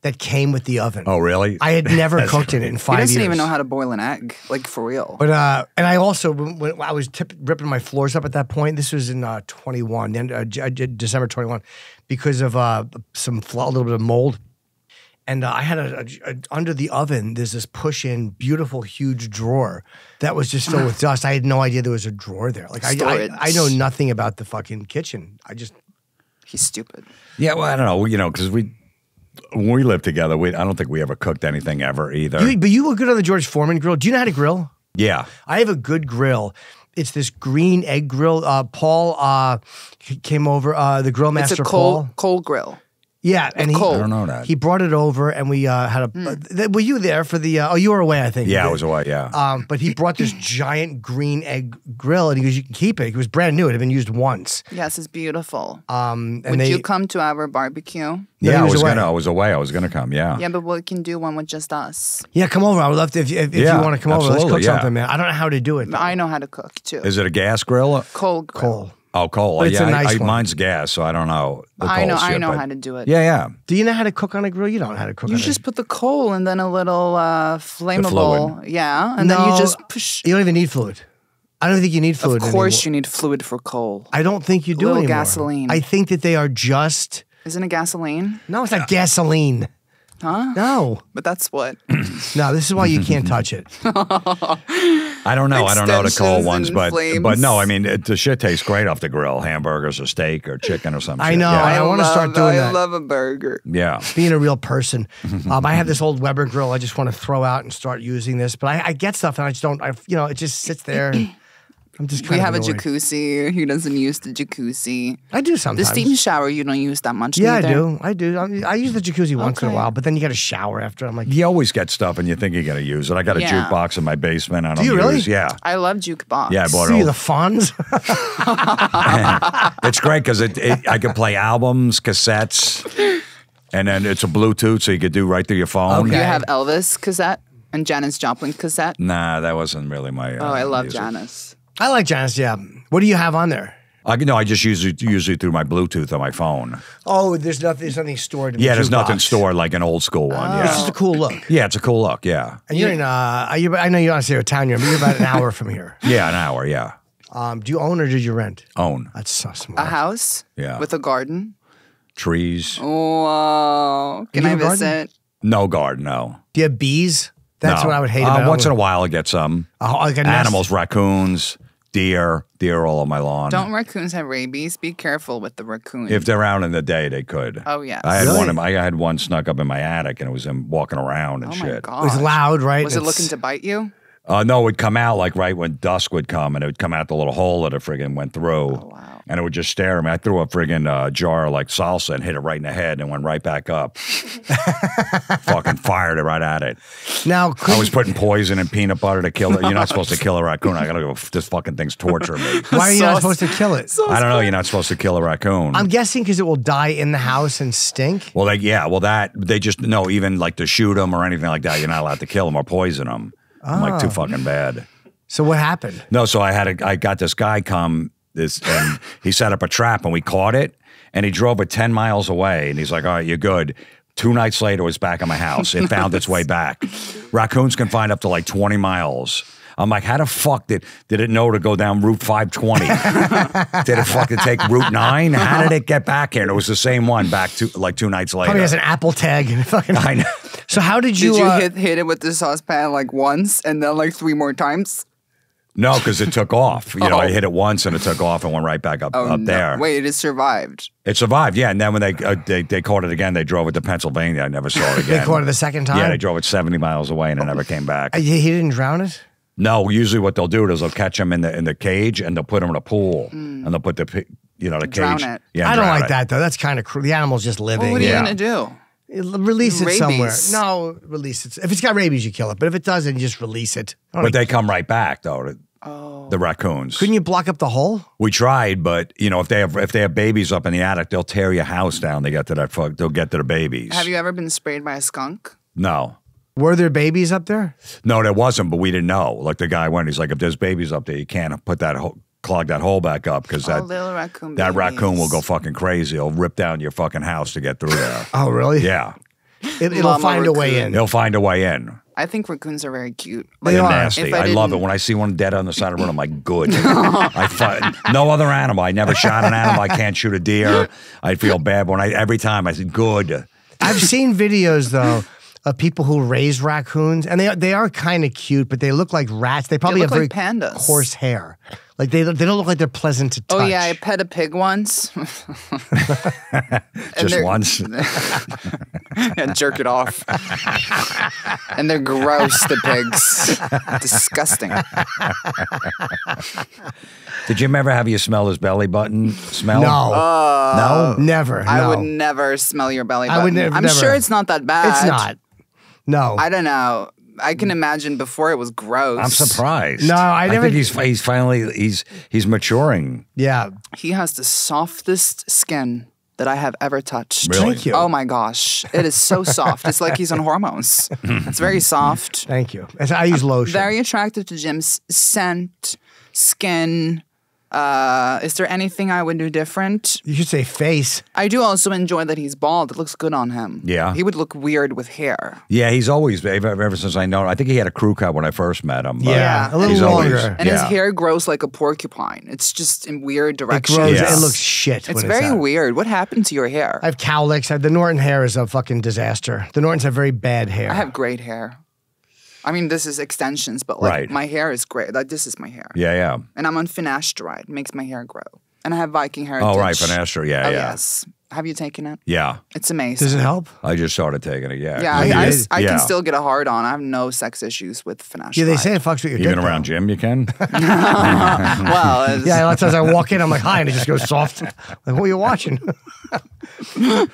A: that came with the oven.
B: Oh, really?
A: I had never cooked in it in 5
C: He
A: years.
C: doesn't even know how to boil an egg, like for real.
A: But and I also when I was ripping my floors up at that point. This was in 21, December 21, because of a little bit of mold. And I had under the oven. There's this push-in, beautiful, huge drawer that was just filled with dust. I had no idea there was a drawer there. Like
C: Storage.
A: I know nothing about the fucking kitchen.
C: He's stupid.
B: Yeah, well, I don't know. You know, because when we lived together, I don't think we ever cooked anything ever either.
A: But you were good on the George Foreman grill. Do you know how to grill?
B: Yeah.
A: I have a good grill. It's this green egg grill. Paul came over, the grill master.
C: It's a
A: Paul.
C: coal grill.
A: Yeah, and
C: coal.
B: I don't know that.
A: he brought it over, and we had were you there for the? You were away, I think.
B: Yeah, I was away, yeah.
A: But he brought this giant green egg grill, and he goes, "You can keep it." It was brand new; it had been used once.
C: Yes, it's beautiful.
A: And
C: Would
A: they,
C: you come to our barbecue?
A: Yeah,
B: yeah,
A: he
B: I
A: was
B: was
A: away.
B: gonna. I was away. I was gonna come. Yeah.
C: Yeah, but we can do one with just us.
A: Yeah, come over. I would love to if you
B: Yeah,
A: want to come over. Let's cook
B: absolutely, yeah.
A: something, man. I don't know how to do it. Though.
C: I know how to cook too.
B: Is it a gas grill?
C: Coal grill.
A: Coal.
B: Oh, coal.
A: But it's
B: yeah,
A: a nice one.
B: mine's gas, so I don't know. The
C: I know.
B: coal
C: I
B: shit,
C: know
B: but-
C: how to do it.
B: Yeah, yeah.
A: Do you know how to cook on a grill? You don't know how to cook.
C: You
A: on
C: just put the coal and then a little flammable.
B: fluid.
C: Yeah, and then you
A: No,
C: just push.
A: You don't even need fluid. I don't think you need fluid.
C: Of course,
A: anymore.
C: you need fluid for coal.
A: I don't think you do
C: Little
A: anymore.
C: gasoline.
A: I think that they are just.
C: Isn't it gasoline?
A: No, it's not gasoline.
C: Huh?
A: No,
C: But that's what.
A: no. This is why you can't touch it.
B: I don't know. I don't know the coal
C: Extensions
B: ones,
C: and
B: but
C: flames.
B: no. I mean, the shit tastes great off the grill. Hamburgers or steak or chicken or something.
A: I know. I wanna start doing
C: I
A: that.
C: love a burger.
B: Yeah.
A: Being a real person, I have this old Weber grill. I just want to throw out and start using this, but I get stuff and I just don't. It just sits there. I'm just
C: We
A: kind of
C: have a
A: annoyed.
C: jacuzzi. He doesn't use the jacuzzi.
A: I do
C: The
A: sometimes.
C: steam shower you don't use that much.
A: Yeah,
C: neither.
A: I do. I use the jacuzzi once in a
C: Okay.
A: while, but then you got to shower after. I'm like,
B: You always get stuff and you think you're going to use it. I got a
C: Yeah.
B: jukebox in my basement. I don't
A: you
B: use.
A: really?
B: Yeah.
C: I love jukebox.
B: Yeah, I bought
A: see
B: it.
A: the Fonz.
B: It's great because I can play albums, cassettes, and then it's a Bluetooth, so you could do right through your phone.
C: Do you
A: Okay.
C: have Elvis cassette and Janis Joplin cassette?
B: Nah, that wasn't really my.
C: Oh, I love
B: music.
C: Janis.
A: I like Janice. Yeah. What do you have on there?
B: I just use it through my Bluetooth on my phone.
A: Oh, there's nothing stored. In
B: Yeah,
A: the
B: there's nothing
A: jukebox.
B: stored like an old school one.
A: It's
B: Yeah,
A: just a cool look.
B: yeah, it's a cool look. Yeah,
A: And you're in. I know you're not a town here, but you're about an hour from here.
B: yeah, an hour. Yeah,
A: Do you own or did you rent?
B: own
A: That's so smart.
C: A house?
B: Yeah.
C: With a garden?
B: trees.
C: Whoa. Can
A: You
C: I
A: have a garden?
C: visit?
B: No garden. No.
A: Do you have bees? That's
B: No.
A: what I would hate about
B: Once in a while, I get some
A: like a nest.
B: animals, raccoons, deer all on my lawn.
C: Don't raccoons have rabies? Be careful with the raccoon.
B: If they're out in the day, they could.
C: Oh, yes.
B: I had
A: Really?
B: I had one snuck up in my attic, and it was him walking around and
C: Oh,
B: shit.
C: my God.
A: It was loud, right?
C: Was it
A: It's-
C: looking to bite you?
B: No, it would come out like right when dusk would come, and it would come out the little hole that it friggin' went through.
C: Oh, wow.
B: And it would just stare at me. I threw a friggin' jar of like salsa and hit it right in the head and went right back up. Fucking fired it right at it.
A: Now,
B: I was putting poison and peanut butter to kill it. You're not supposed to kill a raccoon. I gotta go, this fucking thing's torturing me.
A: why are you not
C: Sauce.
A: supposed to kill it?
B: I don't know. You're not supposed to kill a raccoon.
A: I'm guessing because it will die in the house and stink.
B: Well, they just, no, even like to shoot them or anything like that, you're not allowed to kill them or poison them. I'm like, too fucking bad.
A: So what happened?
B: No, so I got this guy come, and he set up a trap and we caught it, and he drove it 10 miles away, and he's like, all right, you're good. 2 nights later, it was back at my house. It found its way back. Raccoons can find up to like 20 miles. I'm like, how the fuck did it know to go down Route 520? Did it fucking take Route 9? How did it get back here? And it was the same one back to like 2 nights later.
A: Probably has an Apple tag. And fucking.
B: I know.
A: So how did you?
C: Did you hit it with the saucepan like once and then like 3 more times?
B: No, because it took off. You know,
C: Oh.
B: I hit it once and it took off and went right back up
C: No.
B: there.
C: Wait, it survived.
B: It survived, yeah. And then when they caught it again, they drove it to Pennsylvania. I never saw it again.
A: They caught it the second time?
B: Yeah, they drove it 70 miles away and it never came back.
A: He didn't drown it.
B: No, usually what they'll do is they'll catch them in the cage and they'll put them in a pool and they'll put the cage.
C: Drown it.
B: Yeah,
A: I don't
B: drown
A: like
B: it.
A: that though. That's kind of cruel. The animal's just living.
C: Well, what are you
B: Yeah.
C: gonna do?
A: Release it
C: Rabies.
A: somewhere. No, release it. If it's got rabies, you kill it. But if it doesn't, you just release it. I don't
B: But they come right back though.
C: Oh.
B: The raccoons.
A: Couldn't you block up the hole?
B: We tried, but you know, if they have babies up in the attic, they'll tear your house down. They'll get to the babies.
C: Have you ever been sprayed by a skunk?
B: No.
A: Were there babies up there?
B: No, there wasn't, but we didn't know. Like the guy went, he's like, if there's babies up there, you can't clog that hole back up because
C: Oh, little raccoon
B: that
C: babies.
B: raccoon will go fucking crazy. He'll rip down your fucking house to get through there.
A: Oh, really?
B: Yeah,
A: It'll
C: Mama
A: find a way
C: raccoon.
A: in.
B: he'll find a way in.
C: I think raccoons are very cute.
A: They
B: They're
A: are.
B: nasty.
C: If
B: I love it
C: didn't-
B: when I see one dead on the side of the road. I'm like, good. No other animal. I never shot an animal. I can't shoot a deer. I feel bad when every time I say good.
A: I've seen videos though of people who raise raccoons, and they are kind of cute, but they look like rats. They probably
C: look
A: have very
C: like pandas.
A: coarse hair. Like they don't look like they're pleasant to touch.
C: Oh yeah, I pet a pig once.
B: Just
C: they're-
B: once.
C: and jerk it off. And they're gross, the pigs. Disgusting.
B: Did you ever have you smell his belly button smell?
A: No,
B: No?
A: never.
C: I
A: no.
C: would never smell your belly button.
A: I would never.
C: I'm
A: never.
C: sure it's not that bad.
A: It's not. No.
C: I don't know. I can imagine before it was gross.
B: I'm surprised.
A: No, I never-
B: think he's finally he's maturing.
A: yeah.
C: He has the softest skin that I have ever touched.
B: Really?
A: Thank you.
C: Oh my gosh. It is so soft. It's like he's on hormones. It's very soft.
A: Thank you. I use lotion.
C: Very attracted to Jim's scent, skin. Is there anything I would do different?
A: You should say face.
C: I do also enjoy that he's bald. It looks good on him.
B: Yeah.
C: He would look weird with hair.
B: Yeah, he's always ever since I know. I think he had a crew cut when I first met him. but
A: Yeah, a little
B: he's always-
A: longer.
C: And his
B: yeah.
C: hair grows like a porcupine. It's just in weird
A: It
C: directions.
A: grows.
B: Yeah.
A: It looks shit.
C: It's
A: when
C: very
A: out.
C: weird. What happened to your hair?
A: I have cowlicks. The Norton hair is a fucking disaster. The Nortons have very bad hair.
C: I have great hair. I mean, this is extensions, but like
B: Right.
C: my hair is great. Like this is my hair.
B: Yeah, yeah.
C: And I'm on finasteride. Makes my hair grow. And I have Viking heritage.
B: Oh, right, finasteride. Yeah,
C: Oh,
B: yeah.
C: yes. Have you taken it?
B: Yeah.
C: It's amazing.
A: Does it help?
B: I just started taking it, yeah.
C: Yeah, I
B: Yeah.
C: can still get a hard on. I have no sex issues with finasteride.
A: Yeah, they say it fucks with your dick.
B: Even around Jim, you can?
C: Well,
A: Yeah, a lot of times I walk in, I'm like, hi, and it just goes soft. Like, what are you watching?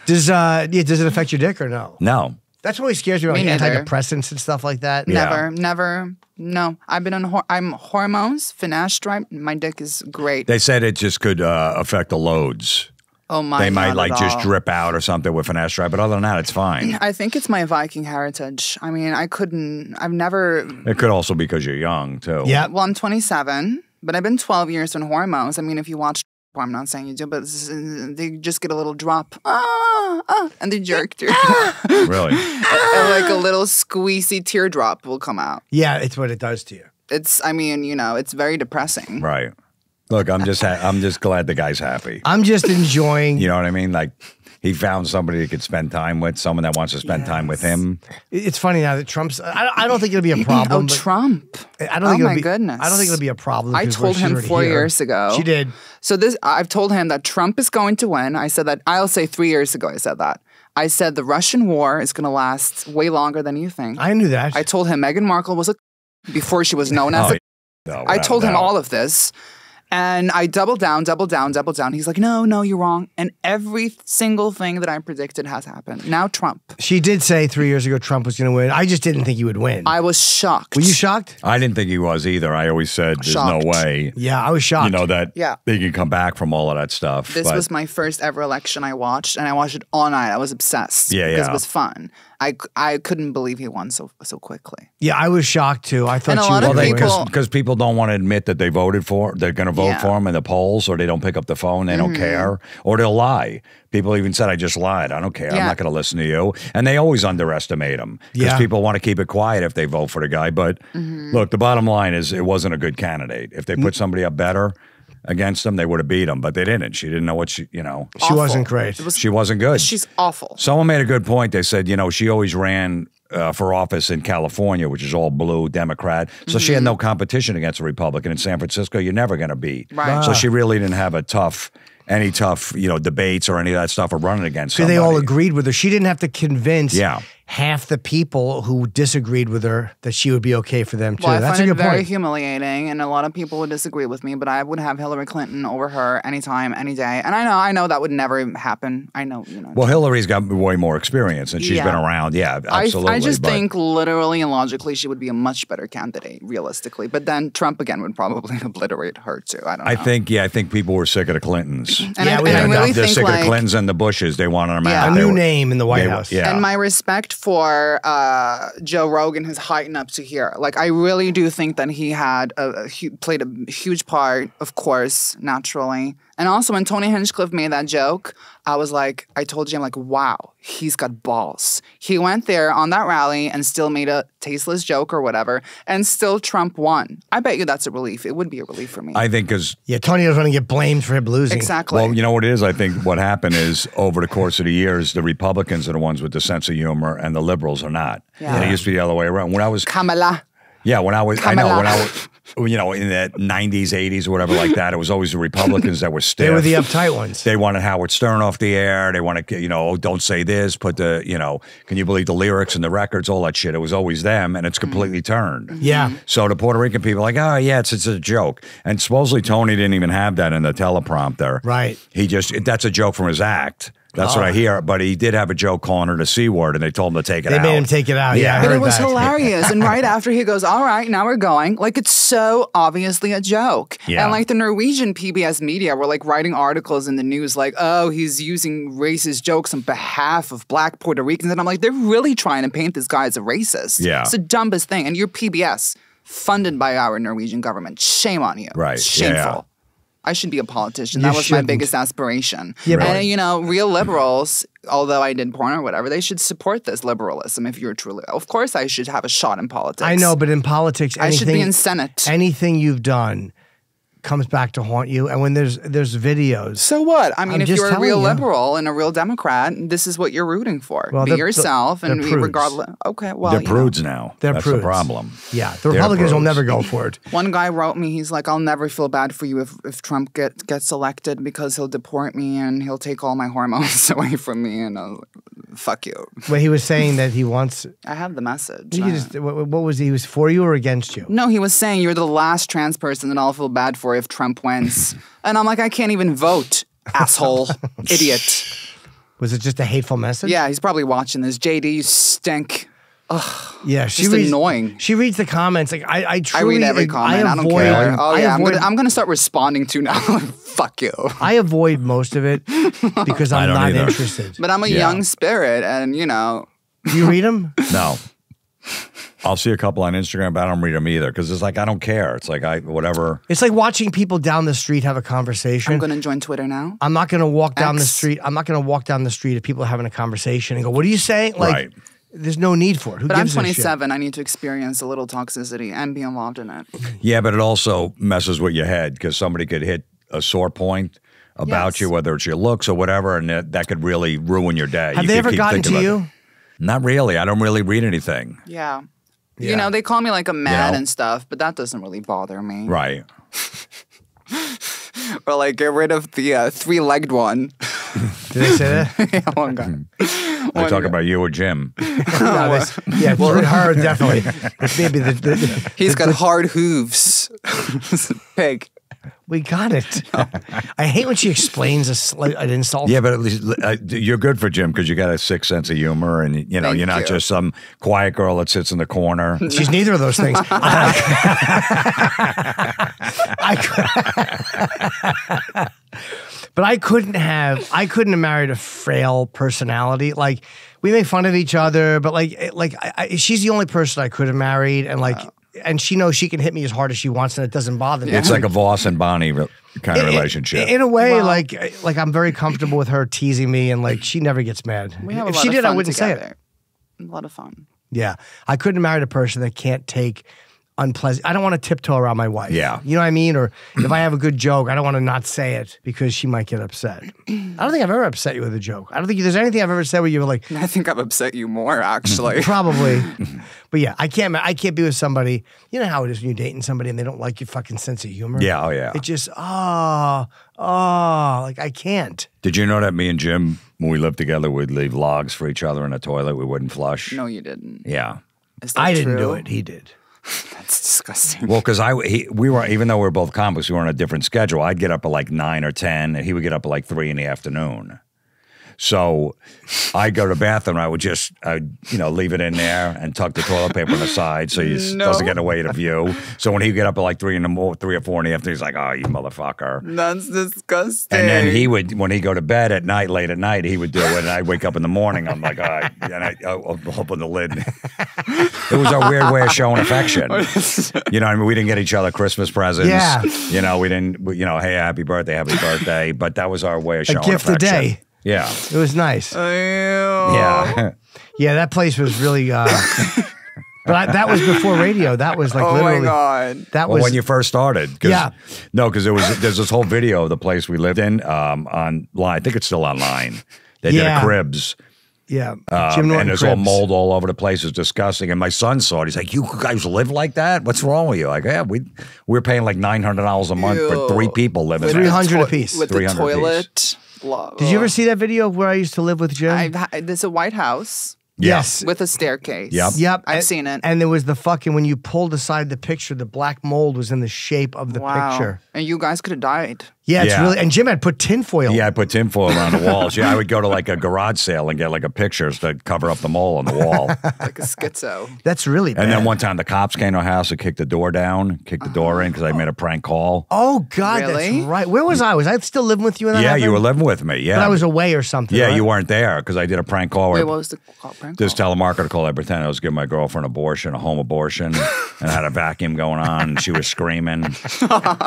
A: Does it affect your dick or no?
B: No.
A: That's what always scares me about
C: Me
A: like,
C: neither.
A: antidepressants and stuff like that.
B: Yeah.
C: never. No, I've been on. I'm hormones, finasteride. My dick is great.
B: They said it just could affect the loads.
C: Oh my!
B: They might
C: not
B: like
C: at
B: just
C: all.
B: drip out or something with finasteride, but other than that, it's fine.
C: I think it's my Viking heritage. I mean, I've never.
B: It could also be because you're young, too.
A: Yeah.
C: Well, I'm 27, but I've been 12 years on hormones. I mean, if you watch, well, I'm not saying you do, but they just get a little drop, and they jerk through.
B: Really?
C: And like a little squeezy teardrop will come out.
A: Yeah, it's what it does to you.
C: I mean, it's very depressing.
B: Right. Look, I'm just glad the guy's happy.
A: I'm just enjoying.
B: You know what I mean? Like, he found somebody he could spend time with, someone that wants to spend time with him.
A: It's funny now that Trump's. I don't think it'll be a problem.
C: Oh,
A: but
C: Trump.
A: I don't think it'll
C: my
A: be,
C: goodness.
A: I don't think it'll be a problem.
C: I
A: because
C: told
A: she's
C: him
A: already
C: 4
A: here.
C: years ago.
A: She did.
C: So I've told him that Trump is going to win. I said that, I'll say 3 years ago I said that. I said the Russian war is going to last way longer than you think.
A: I knew that.
C: I told him Meghan Markle was before she was known as
B: No,
C: I told him
B: no.
C: all of this. And I doubled down. He's like, no, you're wrong. And every single thing that I predicted has happened. Now Trump.
A: She did say 3 years ago Trump was going to win. I just didn't think he would win.
C: I was shocked.
A: Were you shocked?
B: I didn't think he was either. I always said there's
C: Shocked.
B: no way.
A: Yeah, I was shocked.
B: That
C: Yeah.
B: he can come back from all of that stuff.
C: This
B: but
C: was my first ever election I watched, and I watched it all night. I was obsessed.
B: Yeah,
C: Because
B: yeah.
C: it was fun. I couldn't believe he won so quickly.
A: Yeah, I was shocked too. I thought
C: And a
A: she
C: lot
A: was
C: of
A: gonna win.
C: people-
B: because people don't want to admit that they voted for, they're going to vote
C: Yeah.
B: for him in the polls, or they don't pick up the phone, they don't care, or they'll lie. People even said, I just lied. I don't care. I'm
C: Yeah.
B: not going to listen to you. And they always underestimate him because
A: Yeah.
B: people want to keep it quiet if they vote for the guy. But look, the bottom line is it wasn't a good candidate. If they put somebody up better against him, they would have beat him, but they didn't. She didn't know what she
A: She wasn't great.
B: she wasn't good.
C: She's awful.
B: Someone made a good point. They said, she always ran for office in California, which is all blue, Democrat. So she had no competition against a Republican. In San Francisco, you're never going to beat.
C: Right.
B: So she really didn't have any tough, debates or any of that stuff or running against
A: Because
B: somebody.
A: they all agreed with her. She didn't have to convince
B: Yeah.
A: half the people who disagreed with her that she would be okay for them too.
C: Well, I
A: That's
C: find
A: a
C: it
A: good
C: very
A: point.
C: humiliating, and a lot of people would disagree with me, but I would have Hillary Clinton over her anytime, any day. And I know that would never happen. I know,
B: Well, Hillary's got way more experience and she's
C: Yeah.
B: been around. Yeah, absolutely.
C: I just
B: but-
C: think literally and logically she would be a much better candidate, realistically. But then Trump again would probably obliterate her too. I don't know.
B: I think people were sick of the Clintons.
C: And
A: Yeah,
C: I,
A: we
C: and I
A: had
C: really
B: They're
C: think
B: sick of
C: like
B: the Clintons and the Bushes. They wanted them
C: Yeah.
B: out.
A: A
B: They
A: new
B: were-
A: name in the White
B: they were-
A: House.
B: Yeah.
C: and my respect for Joe Rogan is heightened up to here. Like I really do think that he had played a huge part, of course, naturally. And also when Tony Hinchcliffe made that joke, I told Jim, like, wow, he's got balls. He went there on that rally and still made a tasteless joke or whatever, and still Trump won. I bet you that's a relief. It would be a relief for me.
B: I think because
A: Yeah, Tony doesn't want to get blamed for him losing.
C: Exactly.
B: Well, you know what it is? I think what happened is over the course of the years, the Republicans are the ones with the sense of humor and the liberals are not.
C: Yeah.
B: And it used to be the other way around. When I was,
C: Kamala.
B: yeah, when I was,
C: Kamala.
B: I know, when I was, in the 90s, 80s, or whatever like that, it was always the Republicans that were stiff.
A: They were the uptight ones.
B: They wanted Howard Stern off the air. They wanted, don't say this, put the, can you believe the lyrics and the records, all that shit. It was always them, and it's completely turned.
A: Yeah.
B: So the Puerto Rican people are like, oh, yeah, it's a joke. And supposedly Tony didn't even have that in the teleprompter.
A: Right.
B: That's a joke from his act. That's what I hear. But he did have a joke calling her the C word, and they told him to take it
A: They
B: out.
A: made him take it out. Yeah, I
C: But
A: heard
C: it was
A: that.
C: hilarious. And right after he goes, all right, now we're going. Like, it's so obviously a joke.
B: Yeah.
C: And like the Norwegian PBS media were like writing articles in the news like, oh, he's using racist jokes on behalf of black Puerto Ricans. And I'm like, they're really trying to paint this guy as a racist.
B: Yeah.
C: It's the dumbest thing. And you're PBS, funded by our Norwegian government. Shame on you.
B: Right.
C: Shameful.
B: Yeah.
C: I should be a politician.
A: You
C: That was my
A: shouldn't.
C: biggest aspiration.
A: Yeah, but-
C: And, real liberals, although I did porn or whatever, they should support this liberalism if you're truly. Of course, I should have a shot in politics.
A: I know, but in politics,
C: I should be
A: anything-
C: in Senate.
A: Anything you've done, comes back to haunt you, and when there's videos.
C: So what? I mean,
A: I'm
C: if
A: just
C: you're a
A: telling
C: real
A: you.
C: liberal and a real Democrat, this is what you're rooting for.
A: Well,
C: Be
A: they're-
C: yourself,
A: they're
C: and
A: prudes.
C: regardless. Okay, well,
B: They're
C: you know.
B: prudes now.
A: They're
B: That's
A: prudes.
B: the problem.
A: Yeah, the Republicans will
B: prudes.
A: never go for it.
C: One guy wrote me, he's like, I'll never feel bad for you if Trump gets elected because he'll deport me and he'll take all my hormones away from me. And I was like, fuck you.
A: But he was saying that he wants.
C: I have the message.
A: He just, what was he? He was for you or against you?
C: No, he was saying you're the last trans person that I'll feel bad for if Trump wins. And I'm like, I can't even vote, asshole, idiot.
A: Was it just a hateful message?
C: Yeah, he's probably watching this. JD, you stink.
A: Yeah, she
C: Just
A: reads,
C: annoying.
A: She reads the comments. Like I
C: I
A: truly,
C: read every comment. I don't
A: avoid,
C: care. Oh yeah,
A: avoid,
C: I'm gonna start responding to now. Fuck you.
A: I avoid most of it because I'm
B: don't
A: not
B: either.
A: interested.
C: But I'm a young spirit, and you know.
A: Do you read them?
B: No. I'll see a couple on Instagram, but I don't read them either because it's like I don't care. It's like whatever.
A: It's like watching people down the street have a conversation.
C: I'm gonna join Twitter now.
A: I'm not going to walk down the
C: X.
A: street. I'm not going to walk down the street if people are having a conversation and go, "What are you saying?" Like,
B: Right.
A: there's no need for it. Who
C: But I'm
A: gives a shit?
C: 27. I need to experience a little toxicity and be involved in it.
B: Yeah, but it also messes with your head because somebody could hit a sore point about
C: Yes.
B: you, whether it's your looks or whatever, and that could really ruin your day.
A: Have
B: You
A: they
B: could
A: ever
B: keep
A: gotten
B: thinking
A: to
B: about
A: you?
B: it. Not really. I don't really read anything.
C: Yeah.
A: Yeah.
C: You know, they call me like a man
B: know?
C: and stuff, but that doesn't really bother me.
B: Right.
C: Or like get rid of the three-legged one.
A: Did they say that?
C: Yeah, one guy.
B: I talk about you or Jim.
A: No, yeah, her definitely. It's maybe
C: He's got hard hooves. Pig.
A: we got it. I hate when she explains an insult.
B: Yeah, but at least you're good for Jim because you got a sick sense of humor, and you know
C: Thank
B: you're not
C: you.
B: just some quiet girl that sits in the corner.
A: She's neither of those things. But I couldn't have married a frail personality. Like we make fun of each other, but she's the only person I could have married, and and she knows she can hit me as hard as she wants, and it doesn't bother me.
B: It's like a Voss and Bonnie kind of relationship.
A: In a way,
C: Well-
A: like I'm very comfortable with her teasing me, and like she never gets mad.
C: We have a
A: If
C: lot
A: she
C: of
A: did,
C: fun
A: I wouldn't say it.
C: together. A lot of fun.
A: Yeah, I couldn't have married a person that can't take unpleasant. I don't want to tiptoe around my wife.
B: Yeah.
A: You know what I mean? Or if I have a good joke, I don't want to not say it because she might get upset. I don't think I've ever upset you with a joke. I don't think there's anything I've ever said where you were like,
C: I think I've upset you more, actually.
A: probably. But yeah, I can't be with somebody. You know how it is when you're dating somebody and they don't like your fucking sense of humor?
B: Yeah, oh yeah.
A: It just, like I can't.
B: Did you know that me and Jim, when we lived together, we'd leave logs for each other in the toilet? We wouldn't flush.
C: No, you didn't.
B: Yeah.
C: Is that
A: I didn't
C: true?
A: do it. He did.
C: That's disgusting.
B: Well, because we were, even though we were both comics, we were on a different schedule. I'd get up at like 9 or 10, and he would get up at like 3 in the afternoon. So I'd go to the bathroom, and I would just, leave it in there and tuck the toilet paper on the side so he doesn't get away the view. So when he'd get up at like 3 or 4 in the afternoon, he's like, oh, you motherfucker.
C: That's disgusting.
B: And then he would, when he'd go to bed at night, late at night, he would do it, and I'd wake up in the morning. I'm like, all right, and I'd open the lid. It was our weird way of showing affection. You know what I mean? We didn't get each other Christmas presents.
A: Yeah.
B: We didn't, hey, happy birthday. But that was our way of showing
A: gift a
B: affection.
A: day.
B: Yeah.
A: It was nice.
B: Yeah.
A: Yeah, that place was really. But that was before radio. That was like
C: Oh
A: literally.
C: my God.
A: That
B: Well,
A: was
B: when you first started.
A: Yeah.
B: No, because there's this whole video of the place we lived in online. I think it's still online. They did
A: Yeah.
B: a Cribs.
A: Yeah, Jim
B: And
A: Norton
B: there's all
A: Cribs.
B: mold all over the place. It's disgusting. And my son saw it. He's like, you guys live like that? What's wrong with you? Like, yeah, we're paying like $900 a month for 3 people living there.
A: 300 apiece.
C: With the
B: 300
C: toilet.
A: Did you ever see that video of where I used to live with Jim?
C: There's a White House
A: Yes.
C: with a staircase.
B: Yep.
A: Yep.
C: I've seen it.
A: And there was the fucking, when you pulled aside the picture, the black mold was in the shape of the
C: Wow.
A: picture.
C: And you guys could have died.
A: Yeah, it's
B: Yeah.
A: really, and Jim had put tinfoil.
B: Yeah, I put tinfoil around the walls. Yeah, I would go to like a garage sale and get like a pictures to cover up the mole on the wall.
C: Like a schizo.
A: That's really bad.
B: And then one time the cops came to our house and kicked the door down, kicked the door in because I made a prank call.
A: Oh, God,
C: Really?
A: that's right. Where was I? Was I still living with you in that
B: Yeah,
A: happened?
B: you were living with me. Yeah.
A: But I was away or something.
B: Yeah,
A: right?
B: you weren't there because I did a prank call
C: Wait,
B: where
C: what was the prank
B: this
C: call?
B: telemarketer call. I pretended I was giving my girlfriend an abortion, a home abortion, and I had a vacuum going on, and she was screaming.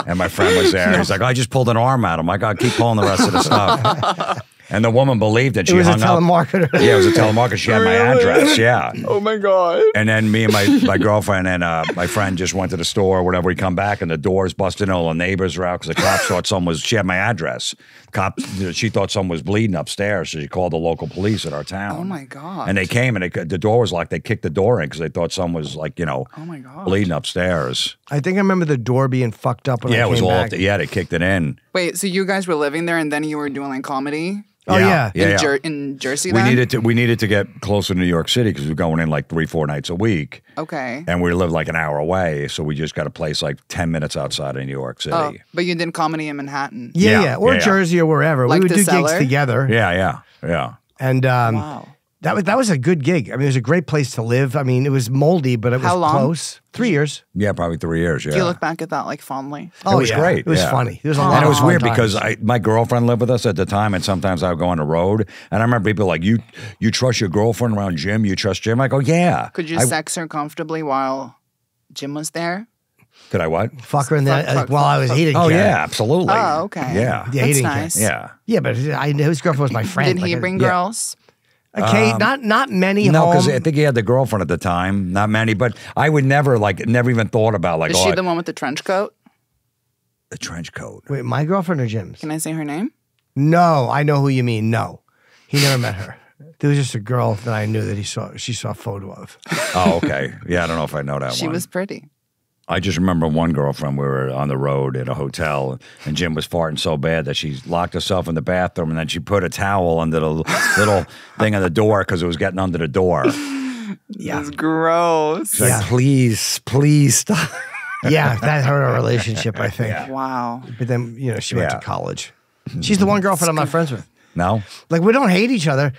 B: And my friend was there. He's like, I just pulled an arm out. I'm like, oh, keep pulling the rest of the stuff. And the woman believed it. She
A: It was a
B: hung up.
A: telemarketer.
B: Yeah, it was a telemarketer. She had my address. Yeah.
C: Oh my God.
B: And then me and my girlfriend and my friend just went to the store or whatever. We come back and the door's busted. All the neighbors are out because the cops thought someone was. She had my address. Cops. She thought someone was bleeding upstairs, so she called the local police at our town.
C: Oh my God.
B: And they came and the door was locked. They kicked the door in because they thought someone was like
C: Oh my God.
B: bleeding upstairs.
A: I think I remember the door being fucked up when I
B: Yeah, it
A: came
B: was all.
A: back.
B: They kicked it in.
C: Wait, so you guys were living there and then you were doing like comedy
A: Oh, yeah.
C: in Jersey
B: We
C: then?
B: needed to get closer to New York City because we were going in like 3-4 nights a week.
C: Okay.
B: And we lived like an hour away, so we just got a place like 10 minutes outside of New York City.
C: Oh, but you did comedy in Manhattan.
A: Yeah. Or
B: Yeah.
A: Jersey or wherever.
C: Like
A: we would
C: the
A: do
C: Cellar?
A: gigs together.
B: Yeah.
A: And
C: Wow.
A: that was a good gig. I mean, it was a great place to live. I mean, it was moldy, but it was
C: How long?
A: close. 3 years.
B: Yeah, probably 3 years. Yeah.
C: Do you look back at that like fondly?
A: Oh,
B: was
A: yeah.
B: great,
A: It was
B: yeah.
A: funny. There was a lot
B: And it
A: of
B: was
A: fun
B: weird
A: times.
B: because my girlfriend lived with us at the time, and sometimes I would go on the road. And I remember people like, you trust your girlfriend around Jim? You trust Jim? I go, yeah.
C: Could you sex her comfortably while Jim was there?
B: Could I what?
A: fuck her in there
C: Fuck,
A: while I was
C: fuck.
A: eating.
B: Oh,
A: cat.
B: yeah, absolutely.
C: Oh, okay.
B: Yeah.
A: Yeah,
C: That's
A: eating
C: nice.
B: Yeah.
A: Yeah, but his girlfriend was my friend.
C: Did he
A: Like,
C: bring
B: yeah.
C: girls?
A: Okay, not many.
B: No, because
A: home.
B: I think he had the girlfriend at the time. Not many, but I would never even thought about like
C: Is she the one with the trench coat?
B: the trench coat.
A: Wait, my girlfriend or Jim's?
C: Can I say her name?
A: No, I know who you mean. No, he never met her. There was just a girl that I knew that she saw a photo of.
B: Oh, okay. Yeah, I don't know if I know that
C: She
B: one.
C: was pretty.
B: I just remember one girlfriend, we were on the road at a hotel, and Jim was farting so bad that she locked herself in the bathroom, and then she put a towel under the little thing on the door because it was getting under the door.
A: Yeah,
C: It's gross.
B: She's like, please stop.
A: yeah, that hurt our relationship, I think.
C: Wow.
A: But then she went to
B: Yeah.
A: college. She's the one girlfriend I'm not friends with.
B: No?
A: Like, we don't hate each other,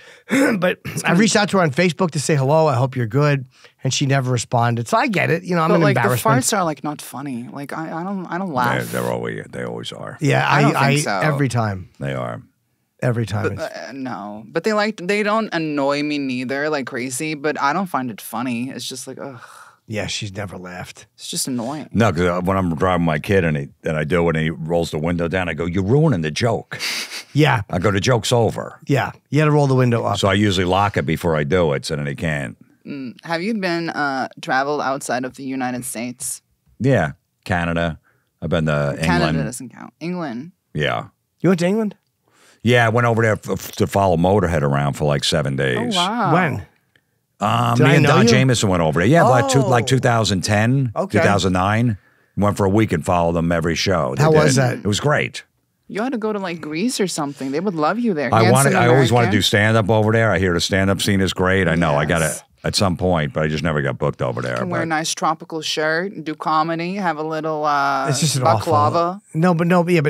A: but I reached out to her on Facebook to say hello. I hope you're good, and she never responded. So I get it. I'm
C: But
A: an
C: like the
A: embarrassment.
C: farts are like not funny. Like I don't laugh.
B: They always are.
A: Yeah,
C: I don't think so.
A: every time.
B: They are.
A: Every time.
C: No, but they don't annoy me neither, like crazy. But I don't find it funny. It's just like, ugh,
A: Yeah, she's never laughed.
C: it's just annoying.
B: No, because when I'm driving my kid and I do it and he rolls the window down, I go, you're ruining the joke.
A: Yeah,
B: I go, the joke's over.
A: yeah. You had to roll the window up.
B: So I usually lock it before I do it so then he can't.
C: Have you been traveled outside of the United States?
B: Yeah, Canada. I've been to England.
C: Canada doesn't count. England.
B: Yeah.
A: You went to England?
B: Yeah, I went over there to follow Motorhead around for like 7 days.
C: Oh wow.
A: When?
B: Me
A: I
B: and
A: know
B: Don
A: you?
B: Jameson went over there. Yeah,
A: Oh.
B: like 2010,
A: Okay.
B: 2009. Went for a week and followed them every show. They
A: How was
B: did.
A: that?
B: It was great.
C: You ought to go to like Greece or something. They would love you there.
B: I
C: Handsome
B: always want to
C: American.
B: do stand up over there. I hear the stand up scene is great. I know. I got
C: Yes.
B: it at some point, but I just never got booked over there.
C: Can wear a
B: But
C: nice tropical shirt, do comedy, have a little
A: It's just an
C: baklava,
A: awful. No, but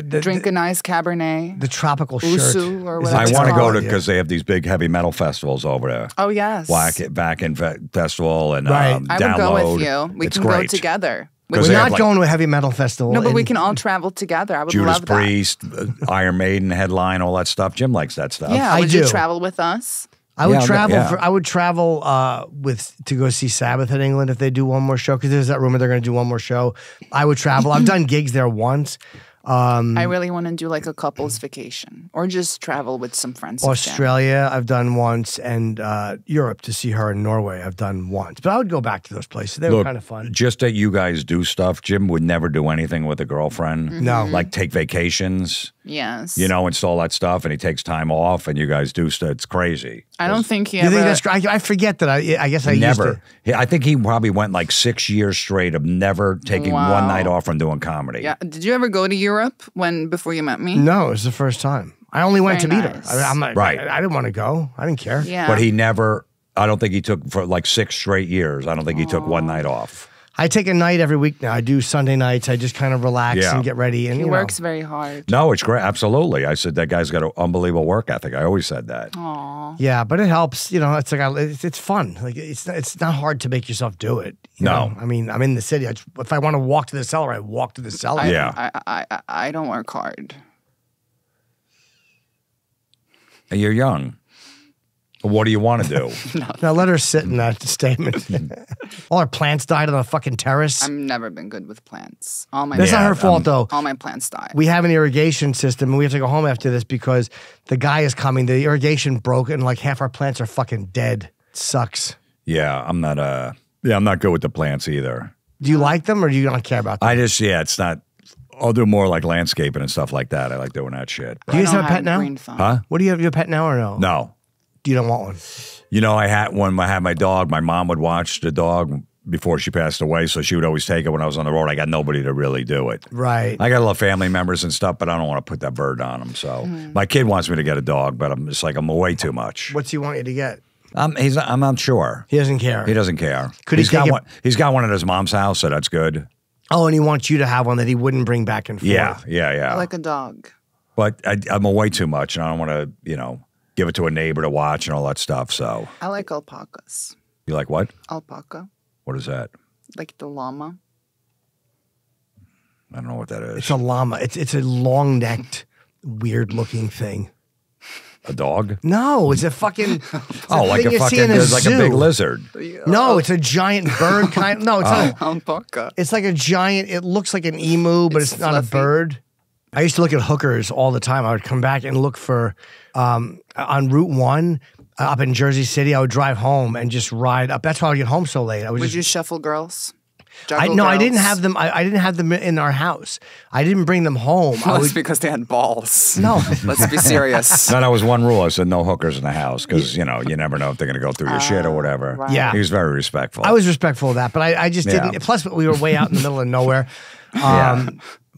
C: drink a nice Cabernet,
A: the tropical shirt.
C: Usu or
A: is
C: whatever
B: I
C: it's
B: want to go
C: called.
B: to because they have these big heavy metal festivals over there.
C: Oh yes.
B: Back in Festival and
A: Right.
C: I would go
B: Download.
C: with you. We
B: It's
C: can
B: great.
C: go together. We
B: 'Cause
A: We're
B: they
C: can-
B: have,
A: not
B: like,
A: going to a heavy metal festival.
C: no, but we
A: in-
C: can all travel together. I would
B: Judas
C: love that.
B: Priest, Iron Maiden headline, all that stuff. Jim likes that stuff.
C: Yeah,
A: I
C: would you
A: do.
C: travel with us?
A: I would
B: Yeah,
A: travel.
B: yeah.
A: I would travel to go see Sabbath in England if they do one more show because there's that rumor they're going to do one more show. I would travel. I've done gigs there once.
C: I really want to do like a couple's vacation or just travel with some friends. and family.
A: Australia, I've done once, and Europe to see her in Norway, I've done once. But I would go back to those places. They were
B: Look,
A: kind of fun.
B: just that you guys do stuff. Jim would never do anything with a girlfriend.
A: No.
B: Like take vacations,
C: Yes.
B: and all that stuff, and he takes time off, and you guys do stuff. It's crazy.
C: I don't think he
A: You
C: ever.
A: think that's great? I forget that. I guess I used
B: Never.
A: to.
B: I think he probably went like 6 years straight of never taking
C: Wow.
B: one night off from doing comedy.
C: Yeah. Did you ever go to Europe before you met me?
A: No, it was the first time. I only went
C: Very
A: to meet
C: nice.
A: her. I'm not,
B: Right.
A: I didn't want to go. I didn't care.
C: Yeah.
B: But he never, I don't think he took for like 6 straight years. I don't think he took one night off.
A: I take a night every week now. I do Sunday nights. I just kind of relax
B: Yeah.
A: and get ready. And
C: He
A: you
C: works very hard.
B: No, it's great. Absolutely. I said that guy's got an unbelievable work ethic. I always said that.
A: Yeah, but it helps. It's like it's fun. Like it's not hard to make yourself do it. you
B: No.
A: know? I mean, I'm in the city. If I want to walk to the cellar, I walk to the cellar.
B: Yeah.
C: I don't work hard.
B: And you're young. What do you want to do?
A: Now let her sit in that statement. All her plants died on the fucking terrace.
C: I've never been good with plants. All my
A: That's not her fault, though.
C: All my plants died.
A: We have an irrigation system, and we have to go home after this because the guy is coming. The irrigation broke, and like half our plants are fucking dead. It sucks.
B: Yeah, I'm not. I'm not good with the plants either.
A: Do you like them, or do you not care about them?
B: It's not. I'll do more like landscaping and stuff like that. I like doing that shit.
A: Do you guys have a pet now?
B: Huh?
A: What do you have? You have a pet now or no?
B: No.
A: You don't want one?
B: You know, when I had my dog, my mom would watch the dog before she passed away, so she would always take it when I was on the road. I got nobody to really do it.
A: Right.
B: I got a lot of family members and stuff, but I don't want to put that burden on them. So my kid wants me to get a dog, but I'm just like, I'm away too much.
A: What's he want you to get?
B: I'm not sure.
A: He doesn't care.
B: He doesn't care.
A: Could
B: he's got one? He's got one at his mom's house, so that's good.
A: Oh, and he wants you to have one that he wouldn't bring back and forth.
B: Yeah.
C: Like a dog.
B: But I'm away too much, and I don't want to, give it to a neighbor to watch and all that stuff. So
C: I like alpacas.
B: You like what?
C: Alpaca.
B: What is that?
C: Like the llama.
B: I don't know what that is.
A: It's a llama. It's a long-necked, weird-looking thing.
B: A dog?
A: No, it's a fucking.
B: Like a fucking. There's like a big lizard.
A: No, it's a giant bird kind. No, it's not.
C: Alpaca.
A: It's like a giant. It looks like an emu, but it's not a bird. I used to look at hookers all the time. I would come back and look for on Route 1 up in Jersey City. I would drive home and just ride up. That's why I would get home so late.
C: Would you shuffle girls?
A: I didn't have them. I didn't have them in our house. I didn't bring them home.
C: Well, it's because they had balls.
A: No.
C: Let's be serious.
B: No, that was one rule. I said no hookers in the house because, you never know if they're going to go through your shit or whatever.
C: Right.
A: Yeah.
B: He was very respectful.
A: I was respectful of that, but I just didn't. Plus, we were way out in the middle of nowhere.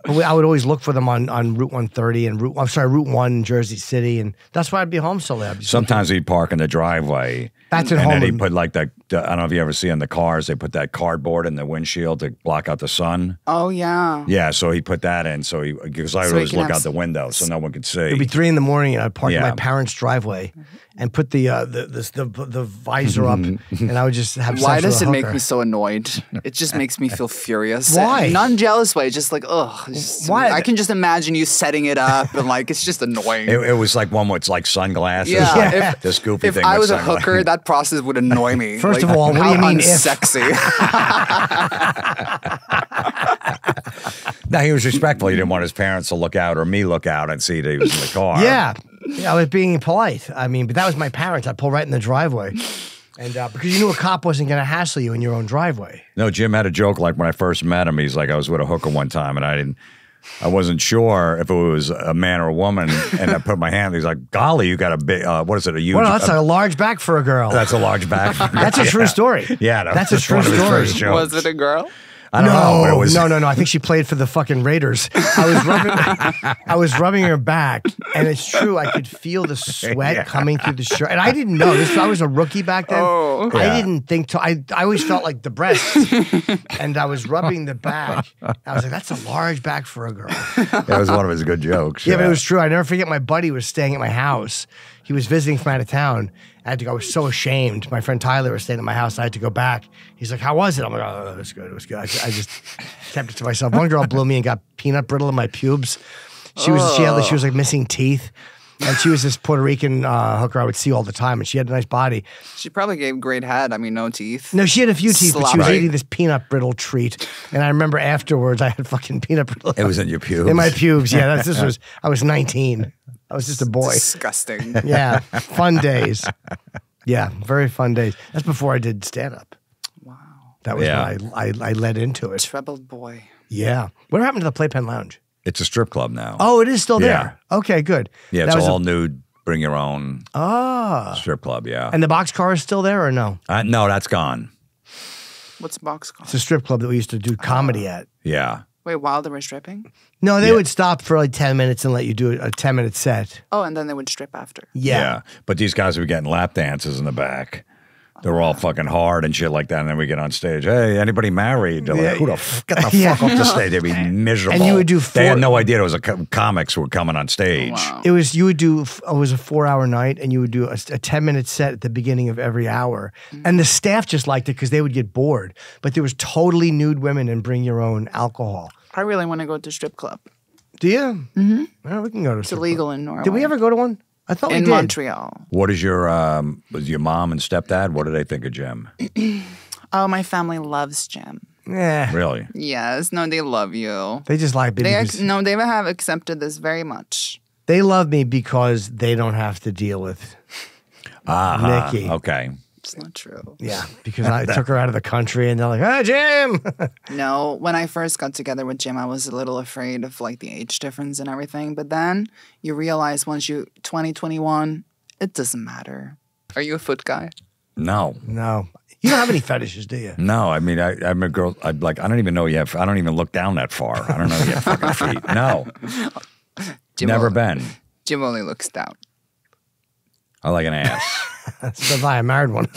A: I would always look for them on Route 130 and Route 1 in Jersey City, and that's why I'd be home so late.
B: Sometimes he'd park in the driveway.
A: That's at
B: home.
A: home.
B: And he'd put like that, I don't know if you ever see in the cars, they put that cardboard in the windshield to block out the sun.
C: Oh, yeah.
B: Yeah, so he put that in because I would always look out the window so no one could see.
A: It'd be 3 a.m. and I'd park in my parents' driveway and put the visor up, and I would just have sex
C: Why does
A: with
C: it
A: a
C: make
A: hooker.
C: me so annoyed? It just makes me feel furious.
A: Why?
C: Not in jealous way, just like, ugh.
A: Why?
C: I can just imagine you setting it up and like, it's just annoying.
B: It was like one with like sunglasses.
C: Yeah.
B: This goofy
C: If
B: thing.
C: I
B: with
C: was a
B: sunglasses.
C: hooker, that process would annoy me.
A: First
C: Like,
A: of all, what do you mean if?
C: unsexy.
B: No, he was respectful. He didn't want his parents to look out or me look out and see that he was in the car.
A: Yeah, I was being polite. I mean, but that was my parents. I pull right in the driveway. And because you knew a cop wasn't going to hassle you in your own driveway.
B: No, Jim had a joke like when I first met him. He's like, I was with a hooker one time and I wasn't sure if it was a man or a woman. And I put my hand, he's like, golly, you got a big, what is it, a huge?
A: Well, that's a large back for a girl.
B: That's a large back.
A: That's a true story.
B: Yeah,
A: that's a true story.
C: Was it a girl?
B: I don't know, but it was.
A: No. I think she played for the fucking Raiders. I was rubbing her back, and it's true. I could feel the sweat coming through the shirt, and I didn't know this. I was a rookie back then.
C: Oh.
A: I didn't think to. I always felt like the breast, and I was rubbing the back. I was like, "That's a large back for a girl."
B: That was one of his good jokes.
A: Yeah, but it was true. I never forget. My buddy was staying at my house. He was visiting from out of town. I had to go. I was so ashamed. My friend Tyler was staying at my house. I had to go back. He's like, "How was it?" I'm like, "Oh, it was good. It was good." I just kept it to myself. One girl blew me and got peanut brittle in my pubes. She was like missing teeth, and she was this Puerto Rican hooker I would see all the time, and she had a nice body.
C: She probably gave great head. I mean, no teeth.
A: No, she had a few teeth, but she was
C: Sloppy.
A: eating this peanut brittle treat. And I remember afterwards, I had fucking peanut brittle.
B: It was in your pubes.
A: In my pubes, yeah. I was 19. I was just a boy.
C: Disgusting.
A: Yeah, fun days. Yeah, very fun days. That's before I did stand-up.
C: Wow.
A: That was when I led into it.
C: Troubled boy.
A: Yeah. What happened to the Playpen Lounge?
B: It's a strip club now.
A: Oh, it is still there? Okay, good.
B: Yeah,
A: That
B: it's
A: was
B: all nude, bring your own strip club, yeah.
A: And the boxcar is still there or no?
B: No, that's gone.
C: What's boxcar?
A: It's a strip club that we used to do comedy at.
B: Yeah.
C: Wait, while they were stripping?
A: No, they would stop for like 10 minutes and let you do a 10-minute set.
C: Oh, and then they would strip after.
A: Yeah.
B: But these guys were getting lap dances in the back. They were all fucking hard and shit like that. And then we get on stage. Hey, anybody married? They're like, who the get the fuck off the stage? They'd be miserable.
A: And you would do
B: They had no idea it was comics who were coming on stage.
C: Wow.
A: It was a 4-hour night, and you would do a 10-minute set at the beginning of every hour. And the staff just liked it because they would get bored. But there was totally nude women and bring your own alcohol.
C: I really want to go to strip club.
A: Do you? Mm-hmm. Well, we can go to
C: It's illegal in Norway.
A: Did we ever go to one? I thought we
C: in
A: did.
C: Montreal.
B: What is your mom and stepdad? What do they think of Jim?
C: Oh, my family loves Jim.
A: Yeah.
B: Really?
C: Yes, no, they love you.
A: They just like me.
C: They
A: because
C: they have accepted this very much.
A: they love me because they don't have to deal with Nikki.
B: Okay.
C: It's not true.
A: Yeah, because I took her out of the country and they're like, "Ah, Jim."
C: No, when I first got together with Jim, I was a little afraid of like the age difference and everything. But then you realize once you 2021, it doesn't matter. Are you a foot guy?
B: No.
A: No. You don't have any fetishes, do you?
B: No, I mean, I'm a girl. I don't even know you have. I don't even look down that far. I don't know you have fucking feet. No, never been.
C: Jim only looks down.
B: I like an ass.
A: So I married one.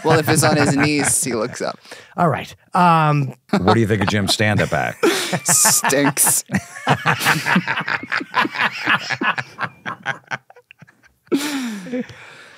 C: Well, if it's on his knees, he looks up.
A: All right.
B: What do you think of Jim's stand-up act?
C: Stinks.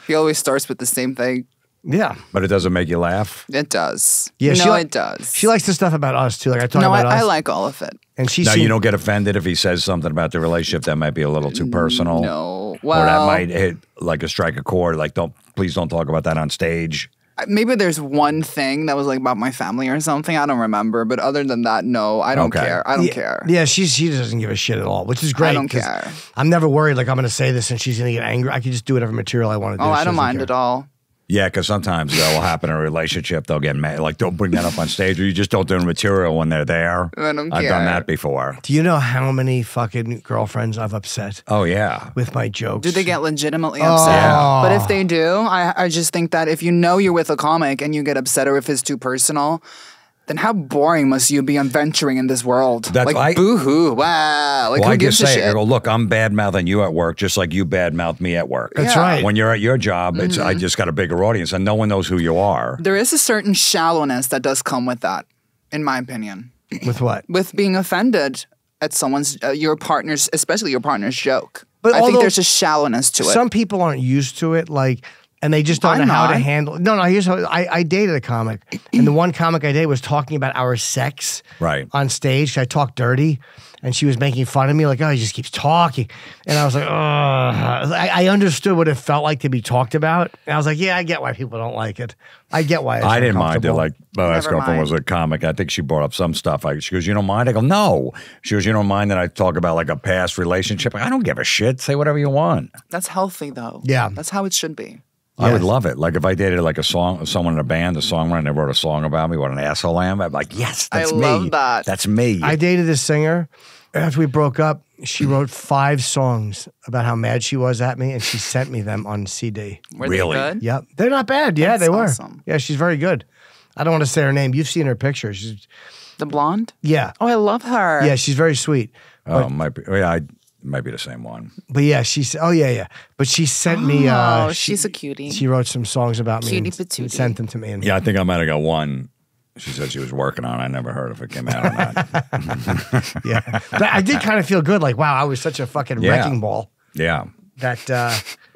C: He always starts with the same thing.
A: Yeah.
B: But it doesn't make you laugh.
C: It does.
A: Yeah,
C: no,
A: it
C: it does.
A: She likes the stuff about us too. Like I talk
C: No,
A: about us.
C: I like all of it.
A: And she
B: Now
A: seemed-
B: you don't get offended if he says something about the relationship that might be a little too personal.
C: No.
B: Or that
C: Well,
B: might hit like a strike a chord. Like, please don't talk about that on stage.
C: maybe there's one thing that was like about my family or something. I don't remember. But other than that, no, I don't
B: Okay.
C: care. I don't
A: yeah,
C: care.
A: Yeah, she doesn't give a shit at all, which is great.
C: I don't
A: 'cause
C: care.
A: I'm never worried like I'm going to say this and she's going to get angry. I can just do whatever material I want to do.
C: Oh,
A: She
C: I don't
A: doesn't
C: mind
A: care.
C: at all.
B: Yeah, because sometimes that will happen in a relationship. They'll get mad. Like, don't bring that up on stage, or you just don't do material when they're there.
C: I don't
B: I've
C: care.
B: done that before.
A: Do you know how many fucking girlfriends I've upset
B: Oh, yeah.
A: with my jokes?
C: Do they get legitimately upset?
A: Yeah.
C: But if they do, I just think that if you know you're with a comic and you get upset or if it's too personal, then how boring must you be on venturing in this world?
B: That's
C: like,
B: why-
C: boo-hoo, wow. Like,
B: Well,
C: who
B: I
C: gives
B: just
C: a
B: say, I
C: shit?
B: go, look, I'm bad-mouthing you at work just like you bad-mouth me at work.
A: That's
C: Yeah.
A: right.
B: When you're at your job, it's I just got a bigger audience, and no one knows who you are.
C: There is a certain shallowness that does come with that, in my opinion.
A: With what?
C: With being offended at someone's, your partner's, especially your partner's joke.
A: But
C: I think
A: although
C: there's a shallowness to it.
A: Some people aren't used to it, like, and they just don't
C: I'm
A: know how to
C: not.
A: handle. No, here's how I dated a comic, and the one comic I dated was talking about our sex
B: Right.
A: on stage. I talked dirty, and she was making fun of me, like, oh, he just keeps talking, and I was like, oh, I understood what it felt like to be talked about, and I was like, yeah, I get why people don't like it. I get why. It's
B: I didn't mind it.
A: uncomfortable.
B: Like, my last
C: Never
B: girlfriend
C: mind.
B: was a comic. I think she brought up some stuff. She goes, you don't mind? I go, no. She goes, you don't mind that I talk about like a past relationship? I don't give a shit. Say whatever you want.
C: That's healthy, though.
A: Yeah.
C: That's how it should be.
B: I would
A: Yes.
B: love it. Like if I dated like someone in a band, a songwriter, and they wrote a song about me, what an asshole I am. I'm like, yes, that's
C: I
B: me.
C: love that.
B: That's me.
A: I dated a singer. After we broke up, she wrote 5 songs about how mad she was at me, and she sent me them on CD.
C: Were
B: Really?
C: they good?
A: Yep, they're not bad. Yeah,
C: That's
A: they were.
C: awesome.
A: Yeah, she's very good. I don't want to say her name. You've seen her picture. She's
C: The blonde?
A: yeah,
C: Oh, I love her.
A: yeah. She's very sweet.
B: oh, might be. Yeah, might be the same one.
A: But yeah, she's oh yeah. But she sent me.
C: Oh,
A: she-
C: she's a cutie.
A: She wrote some songs about me
C: Cutie
A: and
C: patootie.
A: sent them to me. And
B: Yeah, I think I might have got one. She said she was working on it. I never heard if it came out or not.
A: yeah, but I did kind of feel good. Like wow, I was such a fucking
B: Yeah.
A: wrecking ball
B: Yeah.
A: that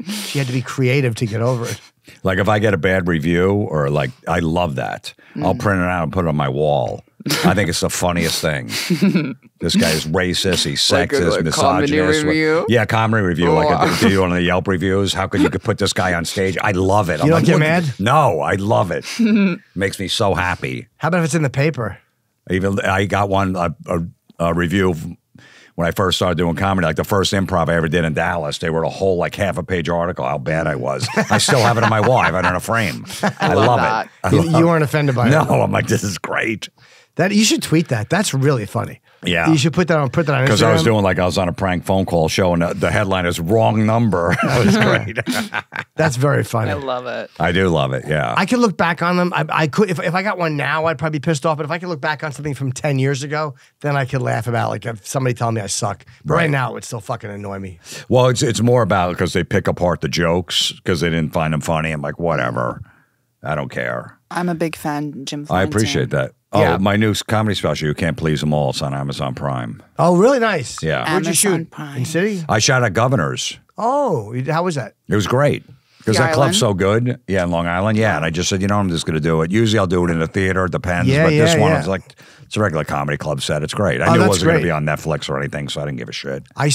A: she had to be creative to get over it.
B: Like if I get a bad review or like, I love that. I'll print it out and put it on my wall. I think it's the funniest thing. This guy is racist. He's
C: Like a-
B: sexist,
C: like comedy
B: misogynist.
C: review?
B: Yeah, comedy review.
C: Wow.
B: Like a, do on the Yelp reviews. How could you could put this guy on stage? I love it.
A: You don't
B: like,
A: get
B: look-
A: mad?
B: No, I love it. Makes me so happy.
A: How about if it's in the paper?
B: Even I got one a review when I first started doing comedy, like the first improv I ever did in Dallas. They wrote a whole like half a page article how bad I was. I still have it on my wall. I have it in a frame. I
C: love
B: love
C: that.
B: it. I
A: You,
B: love
A: you weren't offended by
B: No,
A: it.
B: I'm like, this is great.
A: That you should tweet that. That's really funny.
B: Yeah.
A: You should put that on Instagram.
B: Because I was doing like I was on a prank phone call show and the headline is wrong number. That was great.
A: That's very funny.
C: I love it.
B: I do love it. Yeah.
A: I could look back on them. I could if I got one now, I'd probably be pissed off. But if I could look back on something from 10 years ago, then I could laugh about like if somebody telling me I suck. But right now, it would still fucking annoy me.
B: Well, it's more about because they pick apart the jokes because they didn't find them funny. I'm like, whatever. I don't care.
C: I'm a big fan, Jim
B: I
C: Florentine.
B: appreciate that. Oh,
A: Yeah.
B: my new comedy special, You Can't Please Them All. It's on Amazon Prime.
A: Oh, really nice.
B: Yeah.
A: Where'd you
C: Amazon
A: shoot?
C: Prime.
A: In City?
B: I shot at Governors.
A: Oh, how was that?
B: It was great. Because
C: The
B: that club's
C: Island?
B: so good. Yeah, in Long Island. Yeah. And I just said, I'm just going to do it. Usually I'll do it in a theater. It depends.
A: Yeah,
B: but this
A: yeah,
B: one,
A: yeah.
B: it's like, it's a regular comedy club set. It's great. I knew it
A: that's
B: wasn't going to
A: great.
B: be on Netflix or anything, so I didn't give a shit.
A: I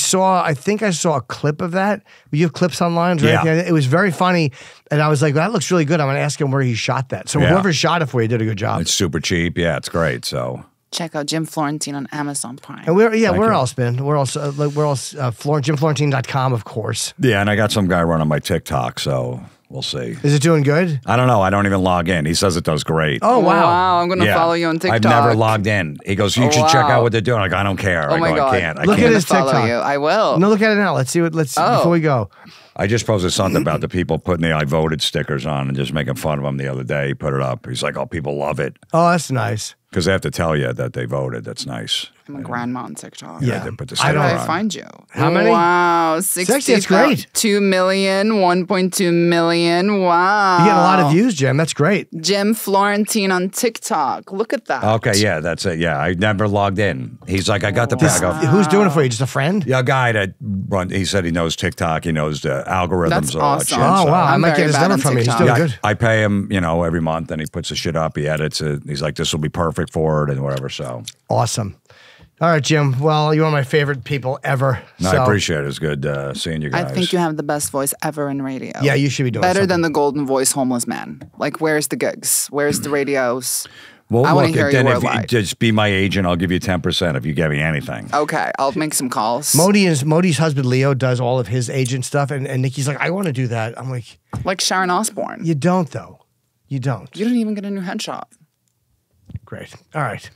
A: think I saw a clip of that. You have clips online?
B: Yeah.
A: It was very funny. And I was like, that looks really good. I'm going to ask him where he shot that. So
B: Yeah.
A: whoever shot it for you did a good job.
B: It's super cheap. Yeah, it's great. So
C: Check out Jim Florentine on Amazon Prime.
A: And where
B: you.
A: else, man? Where else? JimFlorentine.com, of course.
B: yeah, and I got some guy running my TikTok, so we'll see.
A: Is it doing good?
B: I don't know. I don't even log in. He says it does great.
A: Oh, wow.
C: Wow, I'm gonna follow you on TikTok.
B: I've never logged in. He goes, you should check out what they're doing. I go, I don't care.
C: Oh
B: I
C: my
B: go,
C: God.
B: I can't.
A: Look at his
C: follow
A: TikTok.
C: you. I will.
A: No, look at it now. Let's see before we go.
B: I just posted something about the people putting the I voted stickers on and just making fun of him the other day. He put it up. He's like, oh, people love it.
A: Oh, that's nice.
B: Because they have to tell you that they voted. That's nice.
C: I'm a grandma on TikTok.
A: Yeah.
B: They put the
C: How
B: sticker
C: do I
B: on.
C: find you?
A: How many?
C: Wow, 60.
A: That's great.
C: 2 million, 1.2 million. Wow.
A: You get a lot of views, Jim. That's great.
C: Jim Florentine on TikTok. Look at that.
B: Okay, yeah, that's it. Yeah, I never logged in. He's like, I got the I go,
A: Who's doing it for you? Just a friend?
B: yeah, a guy that he said he knows TikTok. He knows the algorithms.
C: That's
B: and all that
C: awesome.
B: shit.
A: Oh,
B: So-
A: wow. I
C: I'm
A: might
C: very
A: get his
C: bad
A: number
C: on
A: from you. He's
C: TikTok.
A: doing
B: Yeah,
A: good.
B: I pay him, every month, and he puts the shit up. He edits it. He's like, this will be perfect for it, and whatever. So,
A: Awesome. All right, Jim. Well, you're one of my favorite people ever.
B: no,
A: So,
B: I appreciate it. It's good seeing you
C: I
B: guys.
C: think you have the best voice ever in radio.
A: Yeah, you should be doing
C: better
A: something.
C: than the golden voice homeless man. Like, where's the gigs? Where's the radios?
B: Well,
C: I wanna
B: look,
C: hear
B: then
C: you
B: if you
C: worldwide.
B: just be my agent, I'll give you 10% if you give me anything.
C: Okay, I'll make some calls.
A: Modi's husband, Leo, does all of his agent stuff. And Nikki's like, I want to do that. I'm like,
C: Like Sharon Osbourne.
A: you don't, though. You don't.
C: You didn't even get a new headshot.
A: Great. All right.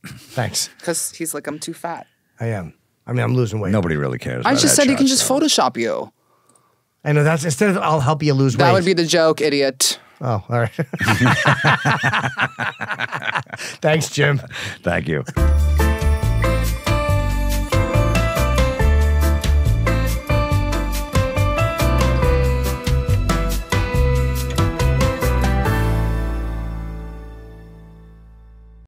A: Thanks.
C: Because he's like, I'm too fat.
A: I am. I mean, I'm losing weight.
B: Nobody really cares.
C: I
B: about
C: just said he can
B: headshots,
C: just
B: so.
C: Photoshop you.
A: I know that's instead of I'll help you lose weight.
C: That would be the joke, idiot.
A: Oh, all right. Thanks, Jim.
B: Thank you.